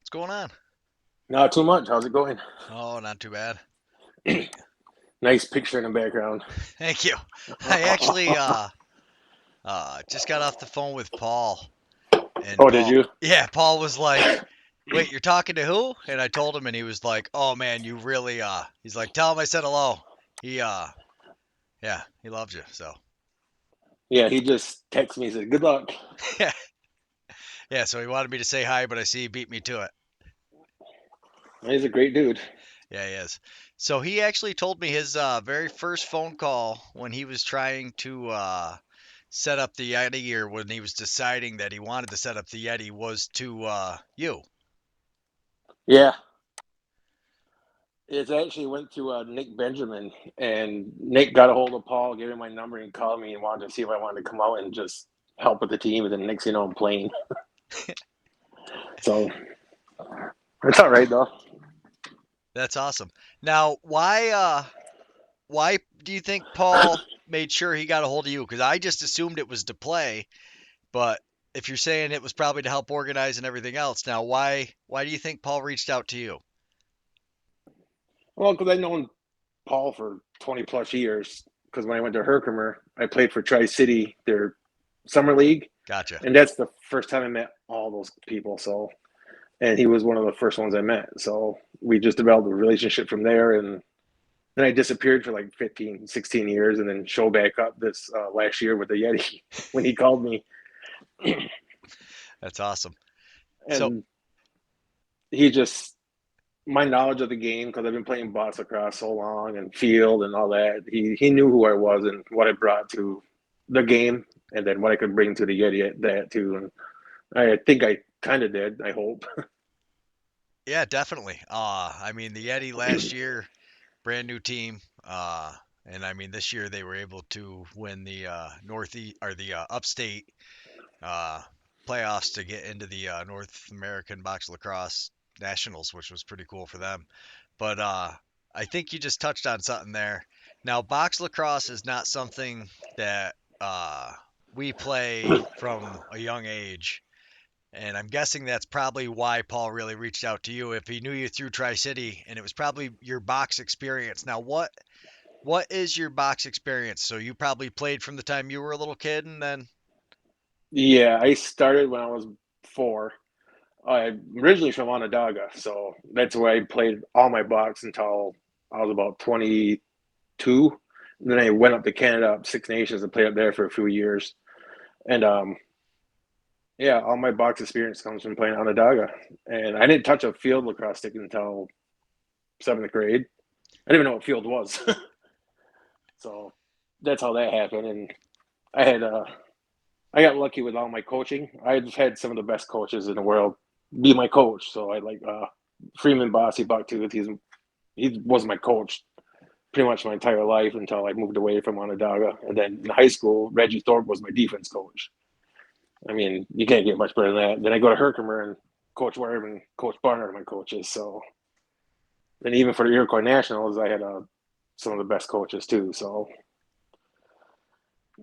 What's going on? Not too much. How's it going? Oh, not too bad. Hey, Nice picture in the background. thank you. I actually just got off the phone with Paul, and Oh, did Paul, you? yeah, Paul was like, "Wait, you're talking to who?" And I told him, and he was like, "Oh man, you really he's like, "Tell him I said hello." He yeah, he loves you. So, Yeah, he just texted me and said, "Good luck." yeah. Yeah, so he wanted me to say hi, but I see he beat me to it. He's a great dude. Yeah, he is. So he actually told me his very first phone call when he was trying to set up the Yeti, or when he was deciding that he wanted to set up the Yeti, was to you. Yeah, it actually went to Nick Benjamin, and Nick got a hold of Paul, gave him my number, and called me and wanted to see if I wanted to come out and just help with the team. And then next thing you know, I'm playing. So it's all right though. That's awesome. Now, why do you think Paul made sure he got a hold of you? Because I just assumed it was to play, but if you're saying it was probably to help organize and everything else, now why do you think Paul reached out to you? Well, because I've known Paul for 20 plus years. Because when I went to Herkimer, I played for Tri City, their summer league, Gotcha. and that's the first time I met all those people. So and he was one of the first ones I met. So we just developed a relationship from there. And then I disappeared for like 15, 16 years and then show back up this last year with the Yeti when he called me. That's awesome. So, And he just, my knowledge of the game, because I've been playing box lacrosse so long and field and all that, he knew who I was and what I brought to the game and then what I could bring to the Yeti at that too. And I think I kind of did, I hope. yeah, definitely. I mean, the Yeti last year, brand new team. And I mean, this year they were able to win the Northeast or the Upstate uh, playoffs to get into the North American Box Lacrosse Nationals, which was pretty cool for them. But I think you just touched on something there. Now, box lacrosse is not something that we play from a young age. And I'm guessing that's probably why Paul really reached out to you if he knew you through Tri City, and it was probably your box experience. Now, what is your box experience? So you probably played from the time you were a little kid, and then Yeah, I started when I was 4. I'm originally from Onondaga, so that's where I played all my box until I was about 22. And then I went up to Canada, up Six Nations, and played up there for a few years. And yeah, all my box experience comes from playing Onondaga. And I didn't touch a field lacrosse stick until 7th grade. I didn't even know what field was. So that's how that happened. And I had I got lucky with all my coaching. I just had some of the best coaches in the world be my coach. So I like Freeman Bossy Bucktooth. He was my coach pretty much my entire life until I moved away from Onondaga. And then in high school, Reggie Thorpe was my defense coach. I mean, you can't get much better than that. Then I go to Herkimer and Coach Webb and Coach Barnard are my coaches. So then even for the Iroquois Nationals, I had some of the best coaches too. So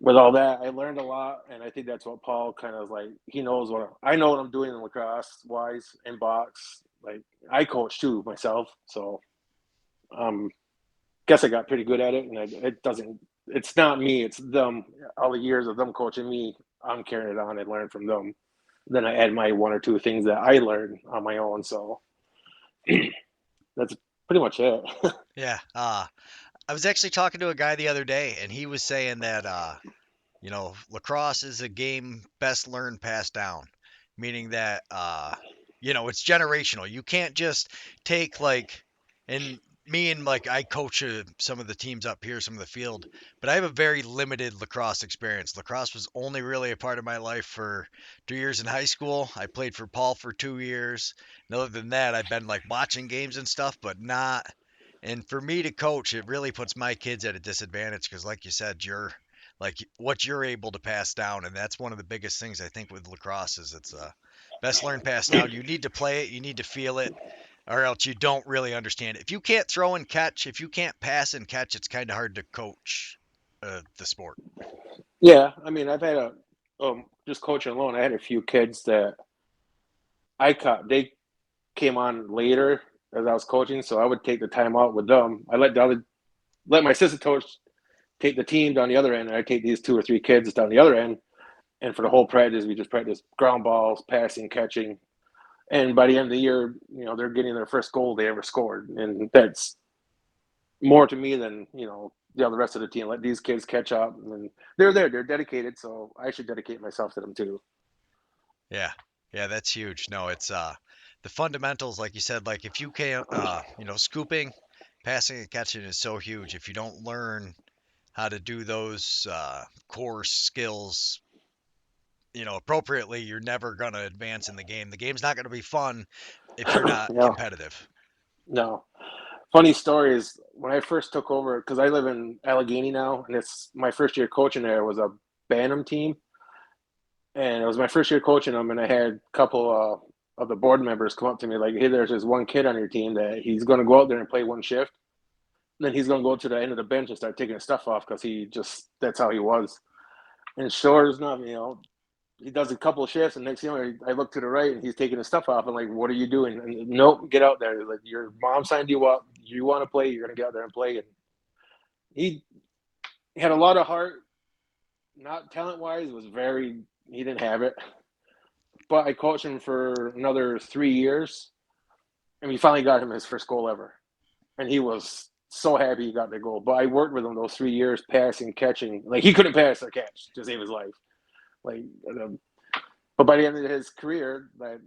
with all that, I learned a lot, and I think that's what Paul kind of like. He knows what I know what I'm doing in lacrosse wise in box. Like I coach too myself, so guess I got pretty good at it. And it doesn't. It's not me. It's them. All the years of them coaching me, I'm carrying it on and learn from them. Then I add my one or two things that I learned on my own. So that's pretty much it. yeah, I was actually talking to a guy the other day, and he was saying that lacrosse is a game best learned passed down, meaning that it's generational. You can't just take and me and I coach some of the teams up here, some of the field, but I have a very limited lacrosse experience. Lacrosse was only really a part of my life for 2 years in high school. I played for Paul for 2 years. And other than that, I've been like watching games and stuff, but not. And for me to coach, it really puts my kids at a disadvantage because, like you said, you're like what you're able to pass down, and that's one of the biggest things I think with lacrosse is it's best learned pass down. You need to play it, you need to feel it, or else you don't really understand it. If you can't throw and catch, if you can't pass and catch, it's kind of hard to coach the sport. Yeah, I mean, I've had a just coaching alone. I had a few kids that I caught. They came on later as I was coaching, so I would take the time out with them. I let my assistant coach take the team down the other end, and I take these 2 or 3 kids down the other end. And for the whole practice, we just practice ground balls, passing, catching. And by the end of the year, they're getting their first goal they ever scored, and that's more to me than the rest of the team. Let these kids catch up, and they're dedicated, so I should dedicate myself to them too. Yeah. Yeah, that's huge. No, it's the fundamentals, like you said, like if you can't scooping, passing and catching is so huge. If you don't learn how to do those core skills, appropriately, you're never gonna advance in the game. The game's not gonna be fun if you're not You know, competitive. no. Funny story is when I first took over, because I live in Allegheny now, and it's my first year coaching there was a Bantam team, and it was my first year coaching them, and I had a couple of the board members come up to me like, "Hey, there's this one kid on your team that he's going to go out there and play one shift, and then he's going to go to the end of the bench and start taking his stuff off because he just that's how he was." And sure enough, he does a couple of shifts, and next thing you know, I look to the right, and he's taking his stuff off. I'm like, "What are you doing?" And, nope, get out there. Like your mom signed you up. You want to play? You're going to get out there and play. And he had a lot of heart. Not talent wise, was very. He didn't have it, but I coached him for another 3 years, and we finally got him his first goal ever, and he was so happy he got the goal. But I worked with him those 3 years, passing, catching. Like he couldn't pass or catch to save his life. Like, but by the end of his career, that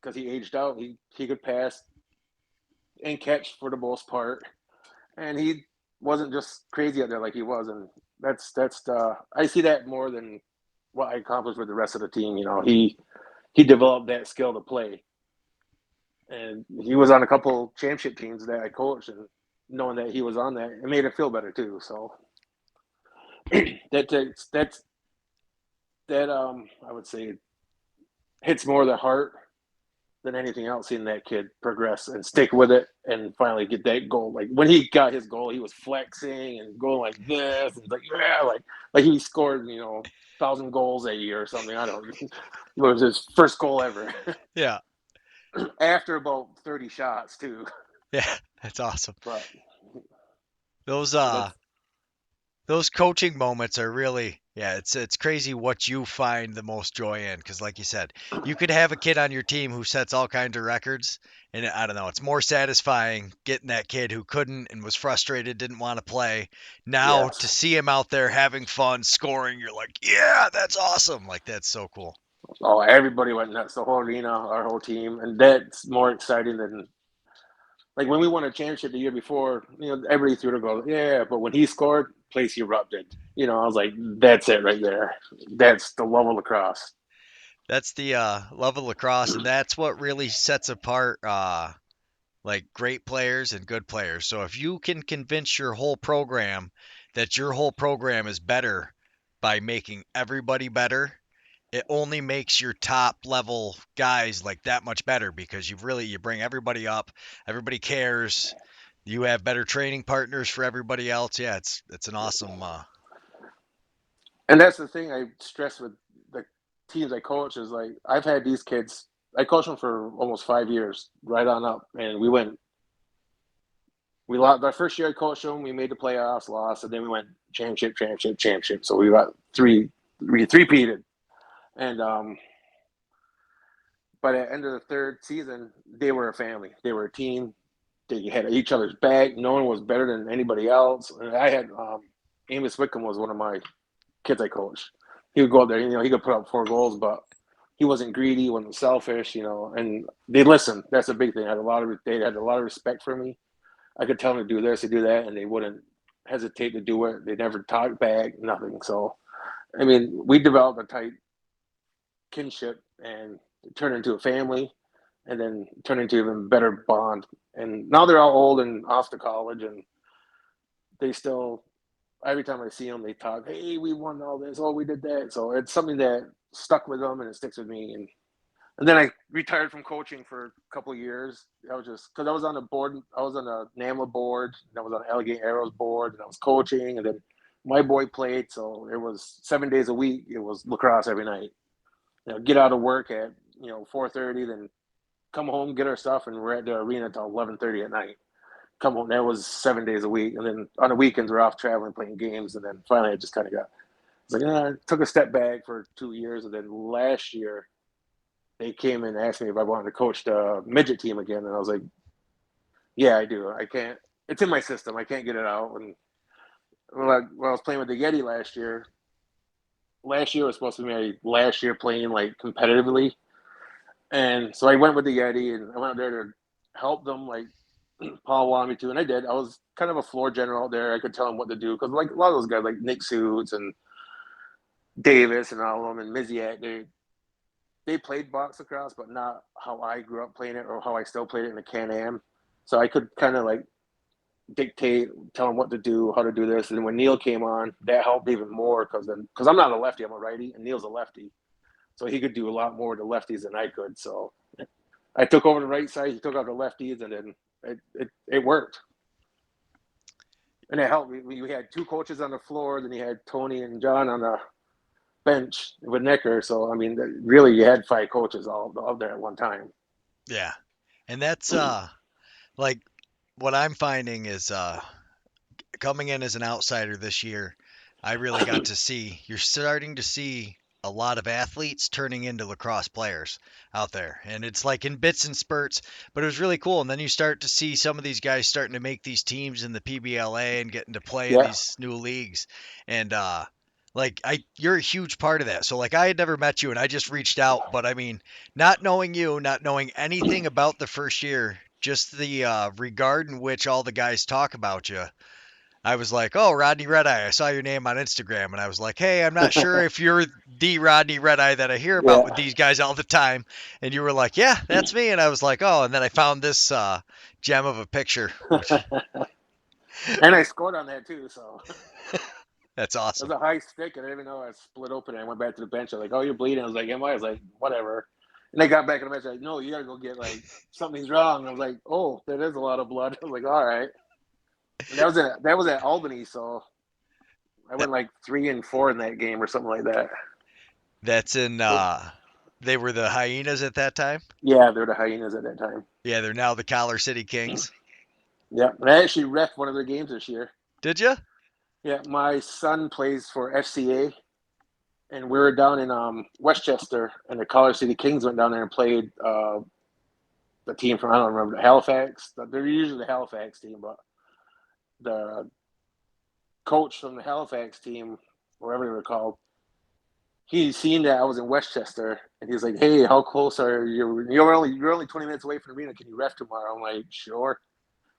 because he aged out, he could pass and catch for the most part, and he wasn't just crazy out there like he was. And that's the I see that more than what I accomplished with the rest of the team. He developed that skill to play, and he was on a couple championship teams that I coached, and knowing that he was on that, it made it feel better too. So that's that I would say hits more the heart than anything else. Seeing that kid progress and stick with it and finally get that goal. Like when he got his goal, he was flexing and going like this, and like yeah, like he scored 1,000 goals a year or something. I don't. It was his first goal ever Yeah. after about 30 shots too. Yeah, that's awesome. But Those that's those coaching moments are really, yeah, it's crazy what you find the most joy in because like you said, you could have a kid on your team who sets all kinds of records and I don't know, it's more satisfying getting that kid who couldn't and was frustrated, didn't want to play. Now to yes. see him out there having fun, scoring, you're like, "Yeah, that's awesome." Like that's so cool. Oh, everybody went nuts. The whole arena, our whole team, and that's more exciting than like when we won a championship the year before. Everybody threw the goal. Yeah, but when he scored, place erupted. I was like, that's it right there. That's the love of lacrosse. That's the love of lacrosse and that's what really sets apart like great players and good players. So if you can convince your whole program that your whole program is better by making everybody better, it only makes your top level guys like that much better because you bring everybody up, everybody cares, you have better training partners for everybody else. Yeah, it's an awesome And that's the thing I stress with the teams I coach is like I've had these kids. I coached them for almost 5 years, right on up, and we went. We lost our first year. I coached them. We made the playoffs, lost, and then we went championship, championship, championship. So we got three-peated, and by the end of the third season, they were a family. They were a team. They had each other's back. No one was better than anybody else. And I had Amos Wickham was one of my kids I coached. He would go up there. He could put up 4 goals, but he wasn't greedy. He wasn't selfish. And they listened. That's a big thing. They had a lot of respect for me. I could tell them to do this, to do that, and they wouldn't hesitate to do it. They never talked back, nothing. So, I mean, we developed a tight kinship and turned into a family, and then turned into even better bond. And now they're all old and off to college, and they still every time I see them, they talk, "Hey, we won all this. Oh, we did that." So it's something that stuck with them and it sticks with me. And then I retired from coaching for a couple of years. I was just because I was on the board. I was on the NAMLA board, and I was on the Allegheny Arrows board, and I was coaching. And then my boy played, so it was 7 days a week. It was lacrosse every night. Get out of work at 4:30, then come home, get our stuff, and we're at the arena until 11:30 at night. Come home. That was 7 days a week, and then on the weekends we're off traveling, playing games, and then finally I just kind of got. It's like I took a step back for 2 years, and then last year they came and asked me if I wanted to coach the midget team again, and I was like, yeah, I do. I can't. It's in my system. I can't get it out. And when I was playing with the Yeti last year was supposed to be my last year playing like competitively, and so I went with the Yeti, and I went out there to help them. Like Paul wanted me to, and I did. I was kind of a floor general out there. I could tell them what to do because like a lot of those guys, like Nick Suits and Davis and all of them, and Miziak, they played box lacrosse, but not how I grew up playing it or how I still played it in the Can-Am. So I could kind of like dictate, tell them what to do, how to do this. And when Neil came on, that helped even more because I'm not a lefty, I'm a righty, and Neil's a lefty, so he could do a lot more with the lefties than I could. So I took over the right side, he took out the lefties, and then it worked. And it helped. We had two coaches on the floor, then you had Tony and John on the bench with Necker. So I mean, really, you had five coaches all up there at one time. Yeah. And that's like what I'm finding is coming in as an outsider this year, I really got to see you're starting to see a lot of athletes turning into lacrosse players out there. And it's like in bits and spurts, but it was really cool. And then you start to see some of these guys starting to make these teams in the PBLA and getting to play in Yeah. these new leagues. And like you're a huge part of that. So like I had never met you and I just reached out, but I mean, not knowing you, not knowing anything about the first year, just the regard in which all the guys talk about you, I was like, "Oh, Rodney Redeye, I saw your name on Instagram," and I was like, "Hey, I'm not sure if you're the Rodney Redeye that I hear about with Yeah. these guys all the time." And you were like, "Yeah, that's me." And I was like, "Oh," and then I found this gem of a picture, which And I scored on that too, so that's it was awesome. a high stick, and I didn't even know I split open. I went back to the bench. I was like, "Oh, you're bleeding." I was like, "Am I?" I was like, "Whatever." And they got back in the bench. Like, "No, you gotta go get like something's wrong." I was like, "Oh, that is a lot of blood." I was like, "All right." And that was at Albany, so I That went like 3-4 in that game or something like that. that's in So they were the Hyenas at that time. yeah, they're the Hyenas at that time. Yeah, they're now the Collar City Kings. Yeah, and I actually ref one of their games this year. Did you? Yeah, my son plays for FCA, and we were down in Westchester, and the Collar City Kings went down there and played the team from I don't remember Halifax. They're usually the Halifax team, but the coach from the Halifax team, whatever they were called, he seen that I was in Westchester, and he was like, "Hey, how close are you? You're only 20 minutes away from the arena. Can you ref tomorrow?" I'm like, "Sure,"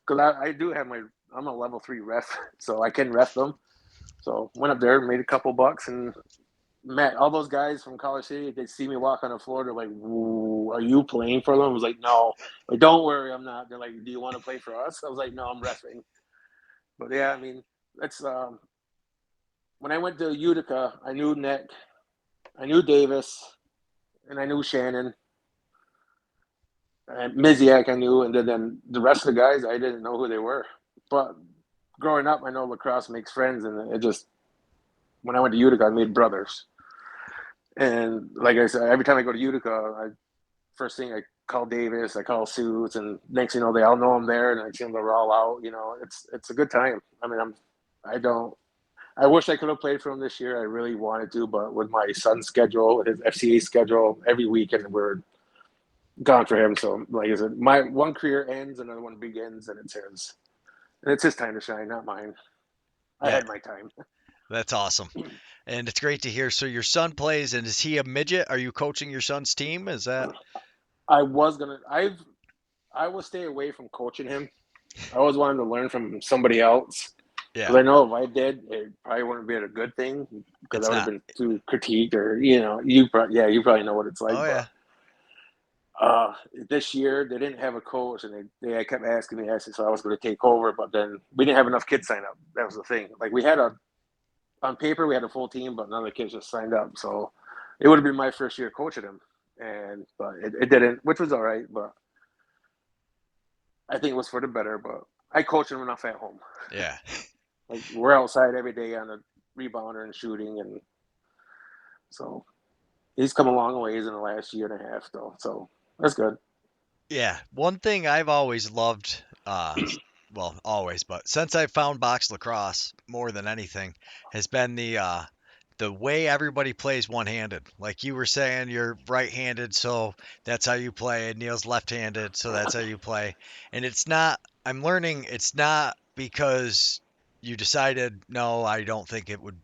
because I do have I'm a level 3 ref, so I can ref them. So went up there, made a couple bucks, and met all those guys from College City. They see me walk on the floor. They're like, "Are you playing for them?" I was like, "No." Like, "Don't worry, I'm not." They're like, "Do you want to play for us?" I was like, "No, I'm refing." But yeah, I mean, that's when I went to Utica, I knew Nick, I knew Davis, and I knew Shannon and Miziak. I knew, and then the rest of the guys, I didn't know who they were. But growing up, I know lacrosse makes friends, and it just when I went to Utica, I made brothers. And like I said, every time I go to Utica, first thing I call Davis, I call Suits, and next thing you know, they all know I'm there, and I see them they're all out. It's a good time. I mean, I don't. I wish I could have played for him this year. I really wanted to, but with my son's schedule, with his FCA schedule, every weekend we're gone for him. So, like I said, my one career ends, another one begins, and it's his time to shine, not mine. I That had my time. that's awesome. And it's great to hear. So your son plays, and is he a midget? Are you coaching your son's team? Is that? I was gonna. I will stay away from coaching him. I always wanted to learn from somebody else. Yeah, Because I know if I did, it probably wouldn't be a good thing because I it's would have not. been too critiqued or you probably know what it's like. Oh But yeah, this year they didn't have a coach, and they kept asking me, so I was going to take over. But then we didn't have enough kids sign up. That was the thing. Like we had on paper we had a full team, but none of the kids just signed up. So it would have been my first year coaching them, but it didn't, which was all right. But I think it was for the better. But I coached them enough at home. yeah. Like we're outside every day on a rebounder and shooting, and so he's come a long ways in the last year and a half, though. So that's good. Yeah, one thing I've always loved, well, always, but since I found box lacrosse more than anything, has been the way everybody plays one-handed. Like you were saying, you're right-handed, so that's how you play. And Neil's left-handed, so that's how you play. And it's not. I'm learning it's not because you decided, no, I don't think it would.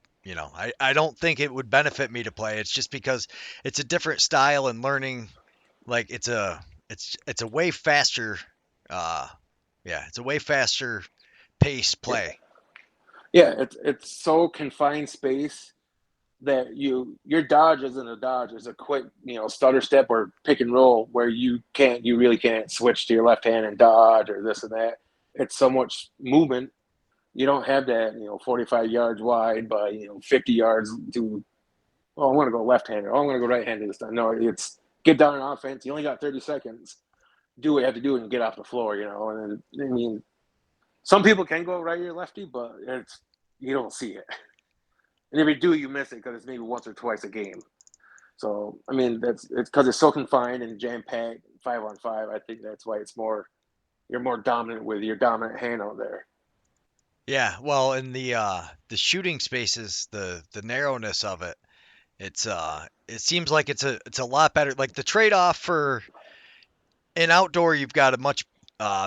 I don't think it would benefit me to play. It's just because it's a different style and learning like it's a way faster uh yeah, it's a way faster pace Yeah, play. yeah. It's so confined space that your dodge isn't a dodge. It's a quick, stutter step or pick and roll where you really can't switch to your left hand and dodge or this and that. It's so much movement. You don't have that, 45 yards wide by 50 yards to, oh, I'm going to go left handed. Oh, I'm going to go right handed this time. No, it's get down on offense. You only got 30 seconds. Do what you have to do and get off the floor, And then, I mean, some people can go right or lefty, but you don't see it. And if you do, you miss it because it's maybe once or twice a game. So I mean, it's because it's so confined and jam packed 5-on-5. I think that's why you're more dominant with your dominant hand out there. Yeah, well, in the shooting spaces, the narrowness of it, it seems like it's a lot better. Like the trade-off for in outdoor, you've got a much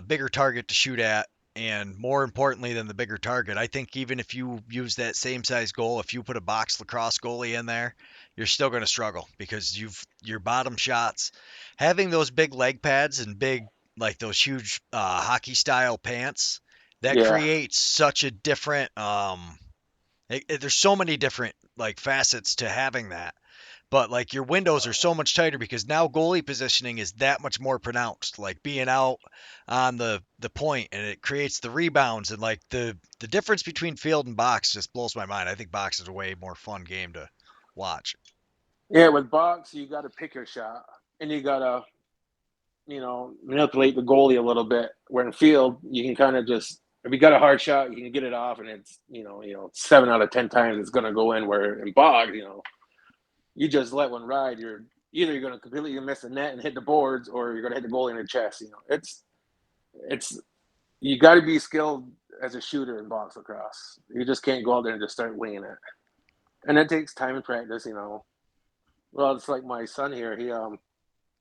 bigger target to shoot at, and more importantly than the bigger target, I think even if you use that same size goal, if you put a box lacrosse goalie in there, you're still going to struggle because your bottom shots, having those big leg pads and big like those huge hockey style pants, that Yeah, creates such a different. There's so many different like facets to having that but like your windows are so much tighter because now goalie positioning is that much more pronounced. Like being out on the point and it creates the rebounds and like the difference between field and box just blows my mind. I think box is a way more fun game to watch. yeah. With box, you got to pick your shot, and you got to manipulate the goalie a little bit. Where in field, you can kind of just if you got a hard shot, you can get it off, and it's 7 out of 10 times it's going to go in. Where in box, you just let one ride. You're going to completely miss the net and hit the boards, or you're going to hit the goalie in the chest. It's you got to be skilled as a shooter in box lacrosse. You just can't go out there and just start winging it, and it takes time and practice. Well, it's like my son here.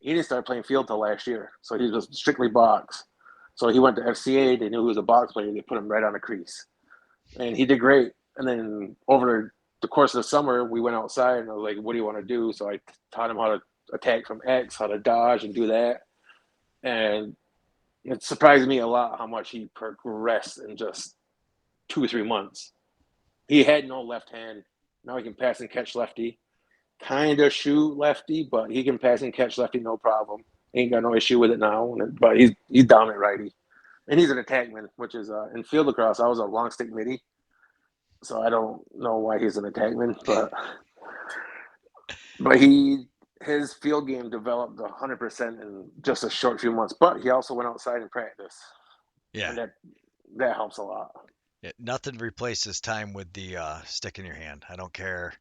He didn't start playing field till last year, so he was strictly box. So he went to FCA. They knew he was a box player. They put him right on the crease, and he did great. And then over the course of the summer, we went outside, and I was like, "What do you want to do?" So I taught him how to attack from X, how to dodge, and do that. And it surprised me a lot how much he progressed in just 2 or 3 months. He had no left hand. Now he can pass and catch lefty. Kind of shoot lefty, but he can pass and catch lefty no problem. Ain't got no issue with it now. But he's dominant righty, and he's an attackman, which is in field lacrosse. I was a long stick midi, so I don't know why he's an attackman, but his field game developed 100% in just a short few months. But he also went outside and practiced, Yeah. and that helps a lot. Nothing replaces time with the stick in your hand. I don't care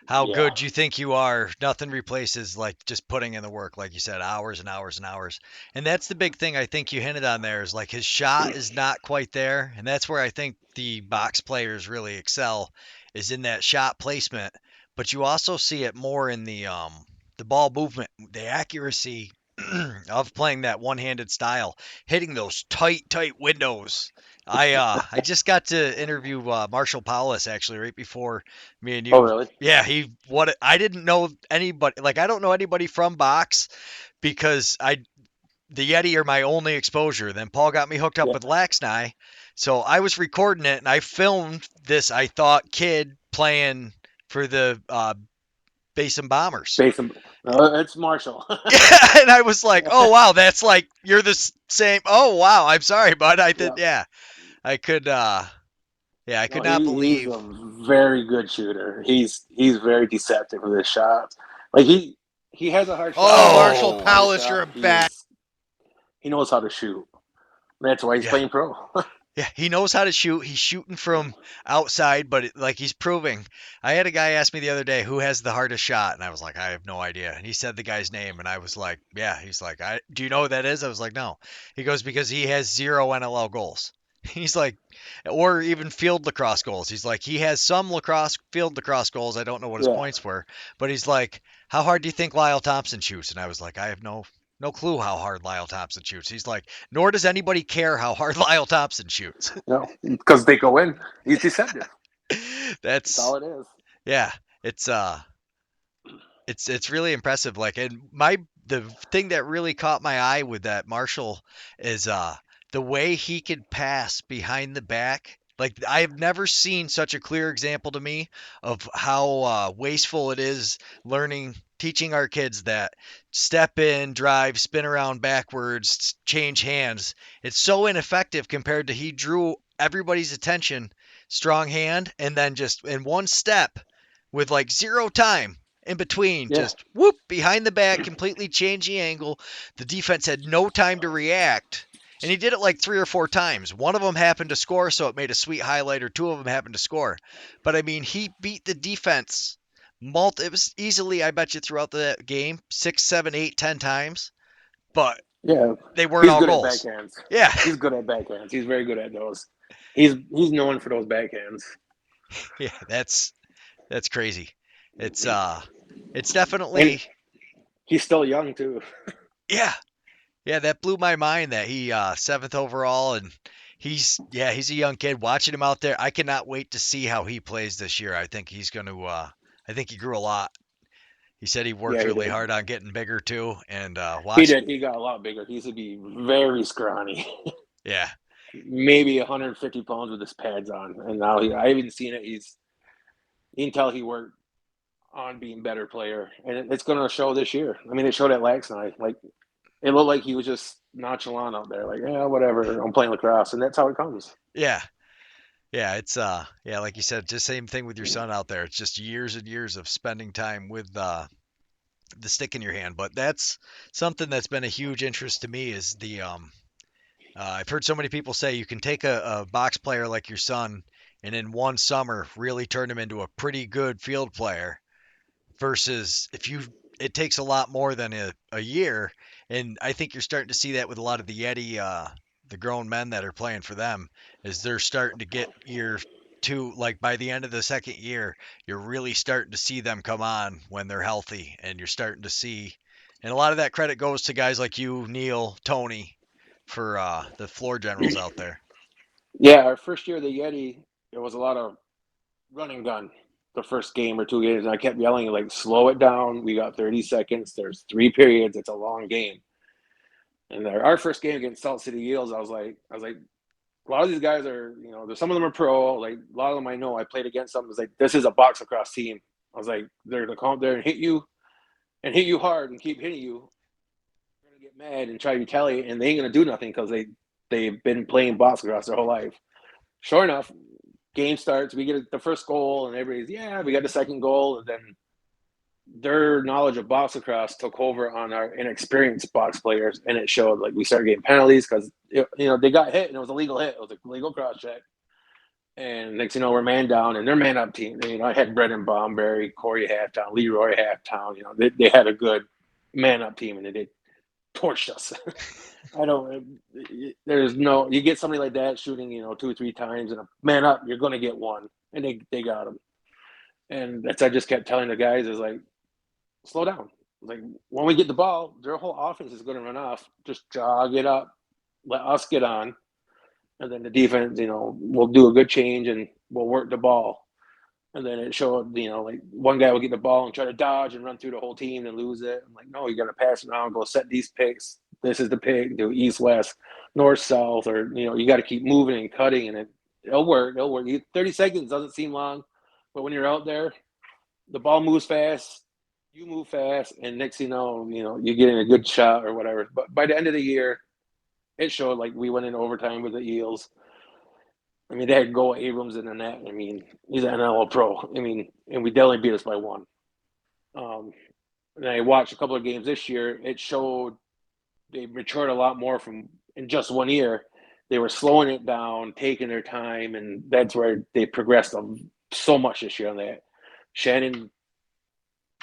how Yeah, good you think you are, nothing replaces like just putting in the work, like you said, hours and hours and hours. And that's the big thing I think you hinted on there is like his shot is not quite there, and that's where I think the box players really excel is in that shot placement. But you also see it more in the ball movement, the accuracy of playing that one-handed style, hitting those tight windows. I just got to interview Marshall Paulus actually right before me and oh you. really? Yeah, he what I didn't know anybody like I don't know anybody from box because I the Yeti are my only exposure. Then Paul got me hooked up Yeah, with Laxnai, so I was recording it and I filmed this I thought kid playing for the Basin Bombers. Basin. It's Marshall. Yeah, and I was like, oh wow, that's like you're the same. Oh wow, I'm sorry, bud. I did Yeah. yeah, I could yeah I No, could not he's believe. a very good shooter. He's very deceptive with his shots. Like he has a hard shot, Oh, but when he Marshall hits a hard Oh Palace, you're shot, a bad. he knows how to shoot. That's why he's yeah. playing pro. Yeah, he knows how to shoot. He's shooting from outside, but like he's proving. I had a guy ask me the other day who has the hardest shot, and I was like, I have no idea. And he said the guy's name, and I was like, yeah. He's like, I do you know who that is? I was like, no. He goes because he has 0 NLL goals. He's like, or even field lacrosse goals. He's like, he has some lacrosse field lacrosse goals. I don't know what his Yeah, points were, but he's like, how hard do you think Lyle Thompson shoots? And I was like, I have no clue how hard Lyle Thompson shoots. He's like, nor does anybody care how hard Lyle Thompson shoots. because they go in. He's deceptive. That's That's all it is. yeah. It's it's really impressive. Like, and the thing that really caught my eye with that Marshall is the way he could pass behind the back. Like I've never seen such a clear example to me of how wasteful it is teaching our kids that step in, drive, spin around backwards, change hands. It's so ineffective compared to he drew everybody's attention, strong hand, and then just in one step with like zero time in between, Yeah, just whoop behind the back, completely change the angle. The defense had no time to react. And he did it like 3 or 4 times. One of them happened to score, so it made a sweet highlight, or two of them happened to score. But I mean, he beat the defense. It was easily, I bet you, throughout the game, 6, 7, 8, 10 times. But yeah. they weren't He's all good at goals. backhands. Yeah, He's good at backhands. He's very good at those. He's known for those backhands. yeah, that's crazy. It's it's And definitely he's still young too. yeah, yeah, that blew my mind that he seventh overall, and he's a young kid. Watching him out there, I cannot wait to see how he plays this year. I think he's going to. I think he grew a lot. He said he worked Yeah, he really did. hard on getting bigger too, and He watch. did. He got a lot bigger. He used to be very scrawny, Yeah, maybe 150 pounds with his pads on, and now I haven't seen it. You can tell he worked on being a better player, and it's going to show this year. I mean, it showed at Lax night. Like it looked like he was just nonchalant out there, like yeah, whatever. I'm playing lacrosse, and that's how it comes. yeah, yeah. It's yeah, like you said, just same thing with your son out there. It's just years and years of spending time with the stick in your hand. But that's something that's been a huge interest to me is the I've heard so many people say you can take a box player like your son and in one summer really turn him into a pretty good field player versus if you it takes a lot more than a year. And I think you're starting to see that with a lot of the Yeti, the grown men that are playing for them, is they're starting to get year two, like by the end of the second year, you're really starting to see them come on when they're healthy, and you're starting to see, and a lot of that credit goes to guys like you, Neil, Tony, for the floor generals out there. Yeah, our first year of the Yeti, it was a lot of run and gun. The first game or 2 games, and I kept yelling like, "Slow it down. We got 30 seconds. There's 3 periods. It's a long game." And our first game against Salt City Eels, I was like, a lot of these guys are, there's some of them are pro. Like a lot of them I know. I played against them. It's like this is a box lacrosse team. I was like, they're gonna come up there and hit you hard and keep hitting you. They're gonna get mad and try to retaliate, and they ain't gonna do nothing because they've been playing box lacrosse their whole life. Sure enough, game starts. We get the first goal, and everybody's yeah. We got the second goal, and then their knowledge of box lacrosse took over on our inexperienced box players, and it showed. Like we started getting penalties because they got hit, and it was a legal hit. It was a legal cross check. And next, we're man down, and their man up team. I had Brendan Bomberry, Corey Halftown, Leroy Halftown. They had a good man up team, and they torched us. I don't. There's no. You get somebody like that shooting, 2 or 3 times, and a man up, you're going to get one, and they got him. And that's I just kept telling the guys is like, slow down. Like when we get the ball, their whole offense is going to run off. Just jog it up, let us get on, and then the defense, will do a good change and we'll work the ball. And then it showed, like one guy will get the ball and try to dodge and run through the whole team and lose it. I'm like, no, you got to pass it around, go set these picks. This is the pick, do east, west, north, south, or, you got to keep moving and cutting, and it'll work. It'll work. 30 seconds doesn't seem long, but when you're out there, the ball moves fast, you move fast, and next thing you're getting a good shot or whatever. But by the end of the year, it showed like we went in overtime with the Eels. I mean, they had Go Abrams in the net. I mean, he's an NLL pro. I mean, and we definitely beat us by one. Um, and I watched a couple of games this year. It showed they matured a lot more from in just one year. they were slowing it down, taking their time, and that's where they progressed so much this year on that. Shannon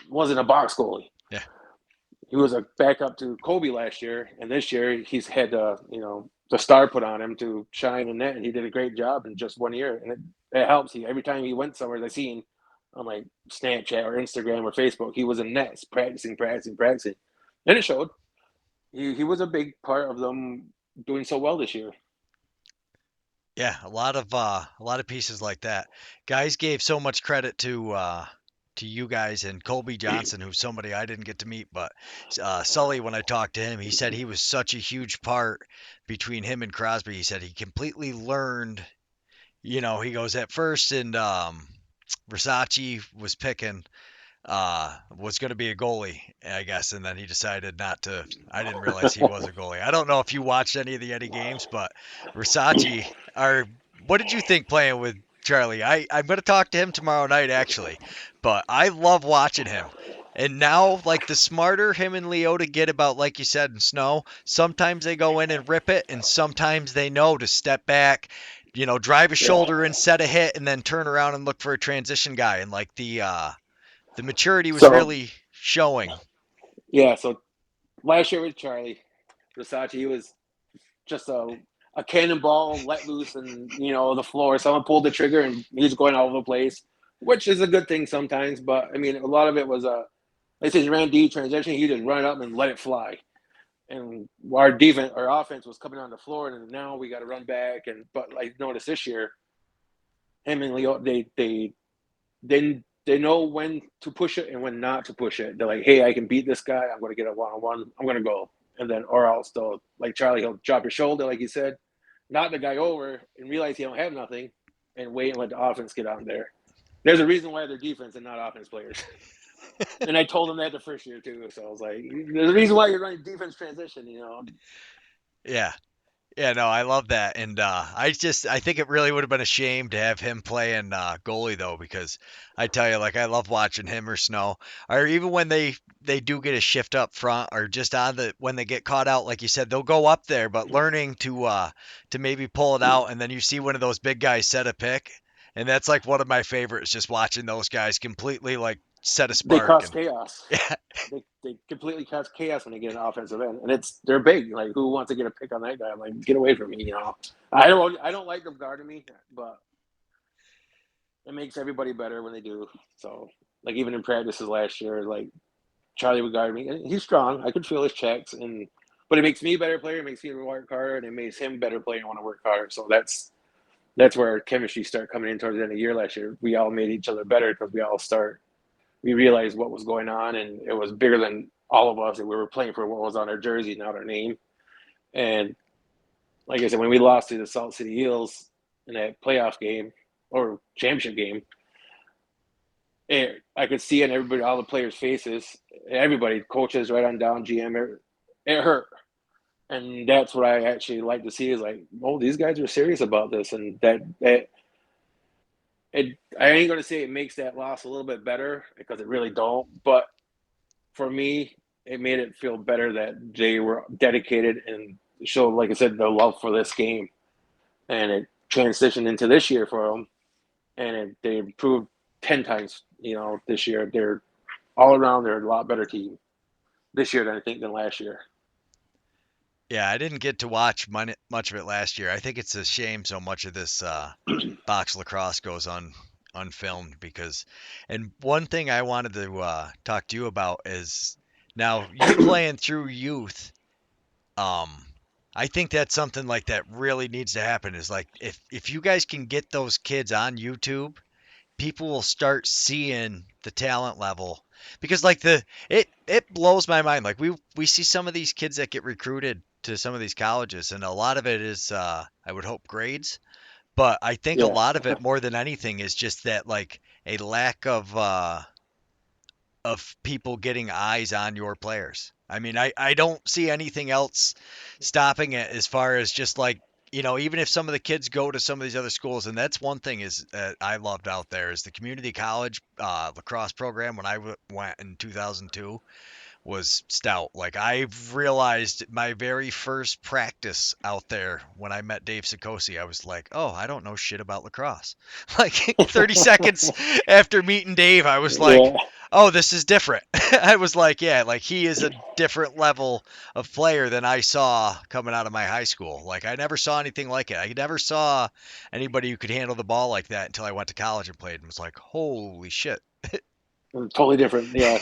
wasn't a box goalie. Yeah. He was a backup to Kobe last year, and this year he's had the star put on him to shine in net, and he did a great job in just 1 year, and it helps. Every time he went somewhere, I seen on like Snapchat or Instagram or Facebook, he was in nets practicing, practicing, practicing, and it showed. He was a big part of them doing so well this year. Yeah, a lot of pieces like that. Guys gave so much credit to you guys and Colby Johnson, who's somebody I didn't get to meet, but Sully, when I talked to him, he said he was such a huge part between him and Crosby. He said he completely learned, he goes at first and Versace was picking was going to be a goalie, I guess, and then he decided not to. I didn't realize he was a goalie. I don't know if you watched any of the Eddie games, but Versace, or what did you think playing with Charlie? I'm going to talk to him tomorrow night, actually, but I love watching him. And now, like the smarter him and Leota get about, like you said, in snow, sometimes they go in and rip it, and sometimes they know to step back, drive a Yeah. shoulder and set a hit, and then turn around and look for a transition guy. And like the maturity was So really showing. yeah, so last year with Charlie Versace, he was just a cannonball let loose and the floor. Someone pulled the trigger and he's going all over the place, which is a good thing sometimes. But I mean, a lot of it was like I said, he ran D transition. He just run up and let it fly. And our defense, our offense was coming on the floor, and now we got to run back. And but I noticed this year, him and Leo, they know when to push it and when not to push it. They're like, hey, I can beat this guy. I'm going to get a one-on-one. I'm going to go. And then, or else they'll, like Charlie, he'll drop his shoulder, like you said, knock the guy over and realize he don't have nothing and wait and let the offense get on there. There's a reason why they're defense and not offense players. And I told them that the first year too. So I was like, there's a reason why you're running defense transition. Yeah. Yeah, no, I love that. And I think it really would have been a shame to have him playing goalie though, because I tell you, like I love watching him or Snow, or even when they do get a shift up front, or just on the when they get caught out, like you said, they'll go up there, but learning to maybe pull it out, and then you see one of those big guys set a pick, and that's like one of my favorites, just watching those guys completely like set a They spark cause and chaos. yeah, They completely cause chaos when they get an offensive end, and they're big. Like who wants to get a pick on that guy? I'm like, get away from me. I don't like them guarding me, but it makes everybody better when they do. So like even in practices last year, like Charlie would guard me, and he's strong. I could feel his checks, but it makes me a better player. It makes me work harder, and it makes him a better player and want to work harder. So that's where our chemistry started coming in towards the end of the year last year. We all made each other better because we realized what was going on, and it was bigger than all of us. And we were playing for what was on our jersey, not our name. And like I said, when we lost to the Salt City Eels in that playoff game or championship game, I could see in everybody, all the players' faces, everybody, coaches, right on down, GM, it hurt. And that's what I actually like to see is like, oh, these guys are serious about this, and that I ain't gonna say it makes that loss a little bit better because it really don't, but for me, it made it feel better that they were dedicated and showed, like I said, the love for this game, and it transitioned into this year for them, and they improved 10 times. This year they're all around. They're a lot better team this year than I think than last year. yeah, I didn't get to watch much of it last year. I think it's a shame so much of this box lacrosse goes unfilmed because, and one thing I wanted to talk to you about is now you playing through youth. Um, I think that's something like that really needs to happen. Is like if you guys can get those kids on YouTube, people will start seeing the talent level because like it blows my mind. Like we see some of these kids that get recruited to some of these colleges, and a lot of it is I would hope grades, but I think a Yeah, lot of it more than anything is just that like a lack of people getting eyes on your players. I mean, I don't see anything else stopping it as far as just like, even if some of the kids go to some of these other schools, and that's one thing is I loved out there is the community college lacrosse program when I went in 2002. was stout. Like I realized my very first practice out there when I met Dave Sikosi, I was like, "Oh, I don't know shit about lacrosse." Like 30 seconds after meeting Dave, I was like, Yeah. "Oh, this is different." I was like, "Yeah, like he is a different level of player than I saw coming out of my high school. Like I never saw anything like it. I never saw anybody who could handle the ball like that until I went to college and played and was like, "Holy shit." Totally different. Yeah.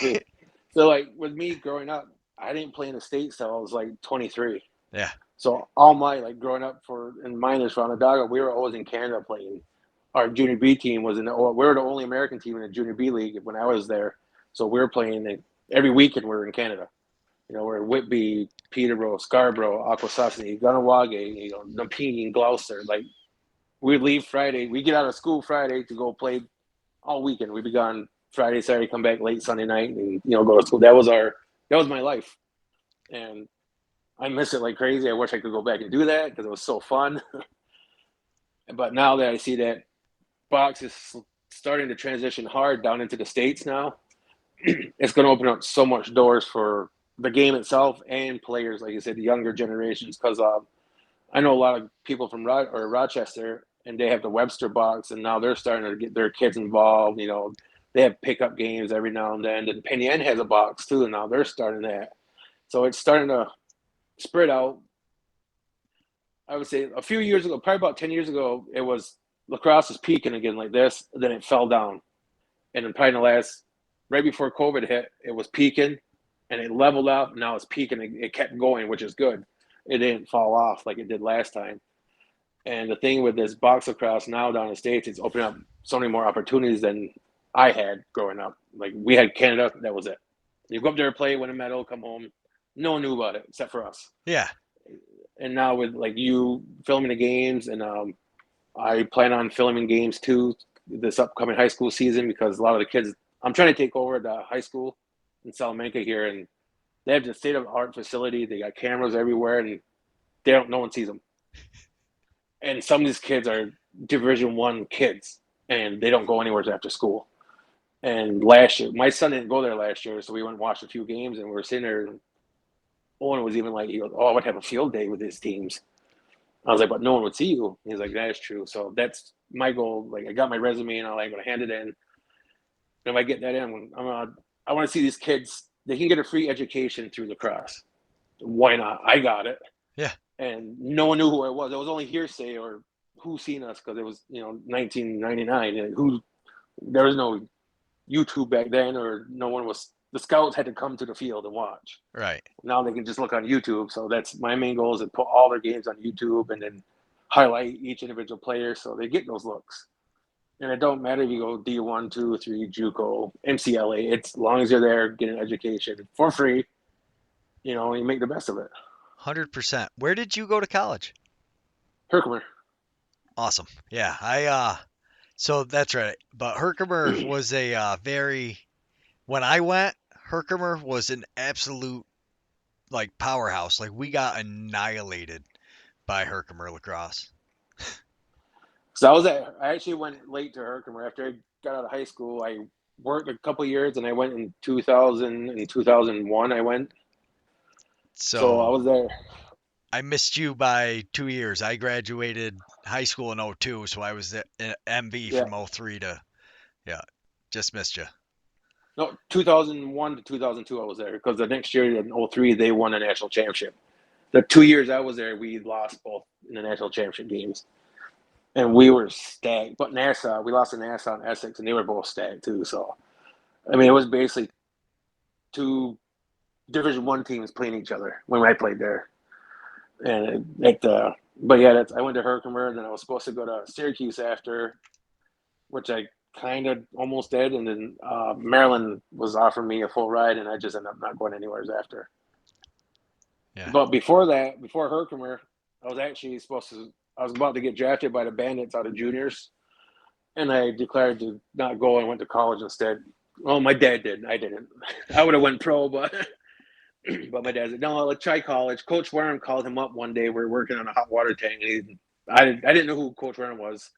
So like with me growing up, I didn't play in the States till I was like 23. Yeah. So all my like growing up for in minors for Onondaga, we were always in Canada playing. Our junior B team was in the, we were the only American team in the junior B league when I was there. So we were playing every weekend. We were in Canada. You know, we're in Whitby, Peterborough, Scarborough, Akwesasne, Ganawage, you know, Nampini, Gloucester. Like we'd leave Friday, we get out of school Friday to go play all weekend. We'd be gone Friday, Saturday, come back late Sunday night, and you know go to school. That was my life, and I miss it like crazy. I wish I could go back and do that because it was so fun. But now that I see that box is starting to transition hard down into the States now, it's going to open up so much doors for the game itself and players, like you said, the younger generations. Because I know a lot of people from Rochester, and they have the Webster box, and now they're starting to get their kids involved. You know, they have pickup games every now and then. And Penn Yan has a box too, and now they're starting that. So it's starting to spread out. I would say a few years ago, probably about 10 years ago, it was lacrosse was peaking again like this, then it fell down. And then probably in the last, right before COVID hit, it was peaking and it leveled out. Now it's peaking. It kept going, which is good. It didn't fall off like it did last time. And the thing with this box lacrosse now down in the States, it's opening up so many more opportunities than I had growing up. Like we had Canada, that was it. You go up there, play, win a medal, come home. No one knew about it except for us. Yeah. And now with like you filming the games, and I plan on filming games too this upcoming high school season because a lot of the kids. I'm trying to take over the high school in Salamanca here, and they have the state of art facility. They got cameras everywhere, and they don't. No one sees them. And some of these kids are Division 1 kids, and they don't go anywhere after school. And last year, my son didn't go there last year, so we went and watched a few games, and we were sitting there. And Owen was even like, he goes, "Oh, I would have a field day with his teams." I was like, "But no one would see you." He's like, "That is true." So that's my goal. Like, I got my resume, and I'm going to hand it in. And if I get that in, I want to see these kids. They can get a free education through lacrosse. Why not? I got it, Yeah. and no one knew who I was. It was only hearsay or who seen us because it was 1999. And who there was no YouTube back then, or no one was. The scouts had to come to the field and watch. Right. Now they can just look on YouTube. So that's my main goal is to put all their games on YouTube and then highlight each individual player so they get those looks. And it don't matter if you go D1, 2, 3, JUCO, MCLA. It's as long as you're there, get an education for free. You make the best of it. 100%. Where did you go to college? Herkimer. Awesome. Yeah. So that's right. But Herkimer was a very, when I went, Herkimer was an absolute like powerhouse. Like we got annihilated by Herkimer lacrosse. So I actually went late to Herkimer after I got out of high school. I worked a couple years and I went in 2000 and 2001. I went. So I So was there. I missed you by 2 years. I graduated high school in '02, so I was at MV Yeah. from '03 to, yeah, just missed you. No, 2001 to 2002 I was there because the next year in '03 they won a national championship. The 2 years I was there, we lost both in the national championship games. And we were stacked. But Nassau, we lost to Nassau and Essex, and they were both stacked too. So, I mean, it was basically two Division 1 teams playing each other when I played there. And but yeah, I went to Herkimer, and then I was supposed to go to Syracuse after, which I kind of almost did. And then Maryland was offering me a full ride, and I just ended up not going anywhere after. Yeah. But before that, before Herkimer, I was about to get drafted by the Bandits out of juniors, and I declared to not go and went to college instead. Well, my dad did. I didn't. I would have went pro, but but my dad said, "No, let's try college." Coach Warren called him up one day. We were working on a hot water tank, and I didn't know who Coach Warren was.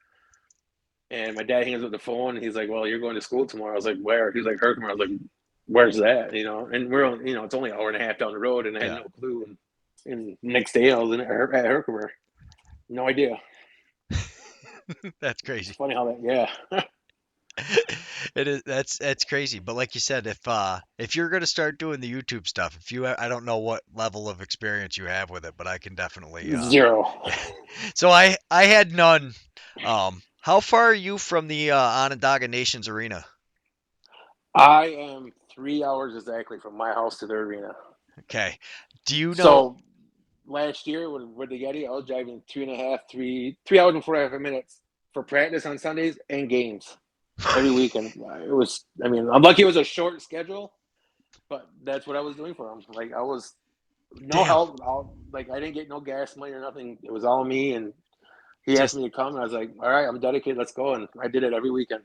And my dad hangs up the phone, and he's like, "Well, you're going to school tomorrow." I was like, "Where?" He's like, "Herkimer." I was like, where's that? And we're only, it's only an hour and a half down the road, and I had Yeah, no clue. And next day I was at Herkimer. No idea. that's It's crazy. funny how that, yeah. It is that's crazy. But like you said, if you're gonna start doing the YouTube stuff, if you I don't know what level of experience you have with it, but I can definitely Zero. yeah. So I had none. How far are you from the Onondaga Nations Arena? I am 3 hours exactly from my house to the arena. Okay. Do you know? So last year with the Yeti, I was driving 3 hours and 45 minutes for practice on Sundays and games every weekend. It was, I mean, I'm lucky it was a short schedule, but that's what I was doing for him. Like I was no Damn. help. Like I didn't get no gas money or nothing. It was all me, and he asked Just me to come, and I was like, all right, I'm dedicated. Let's go. And I did it every weekend.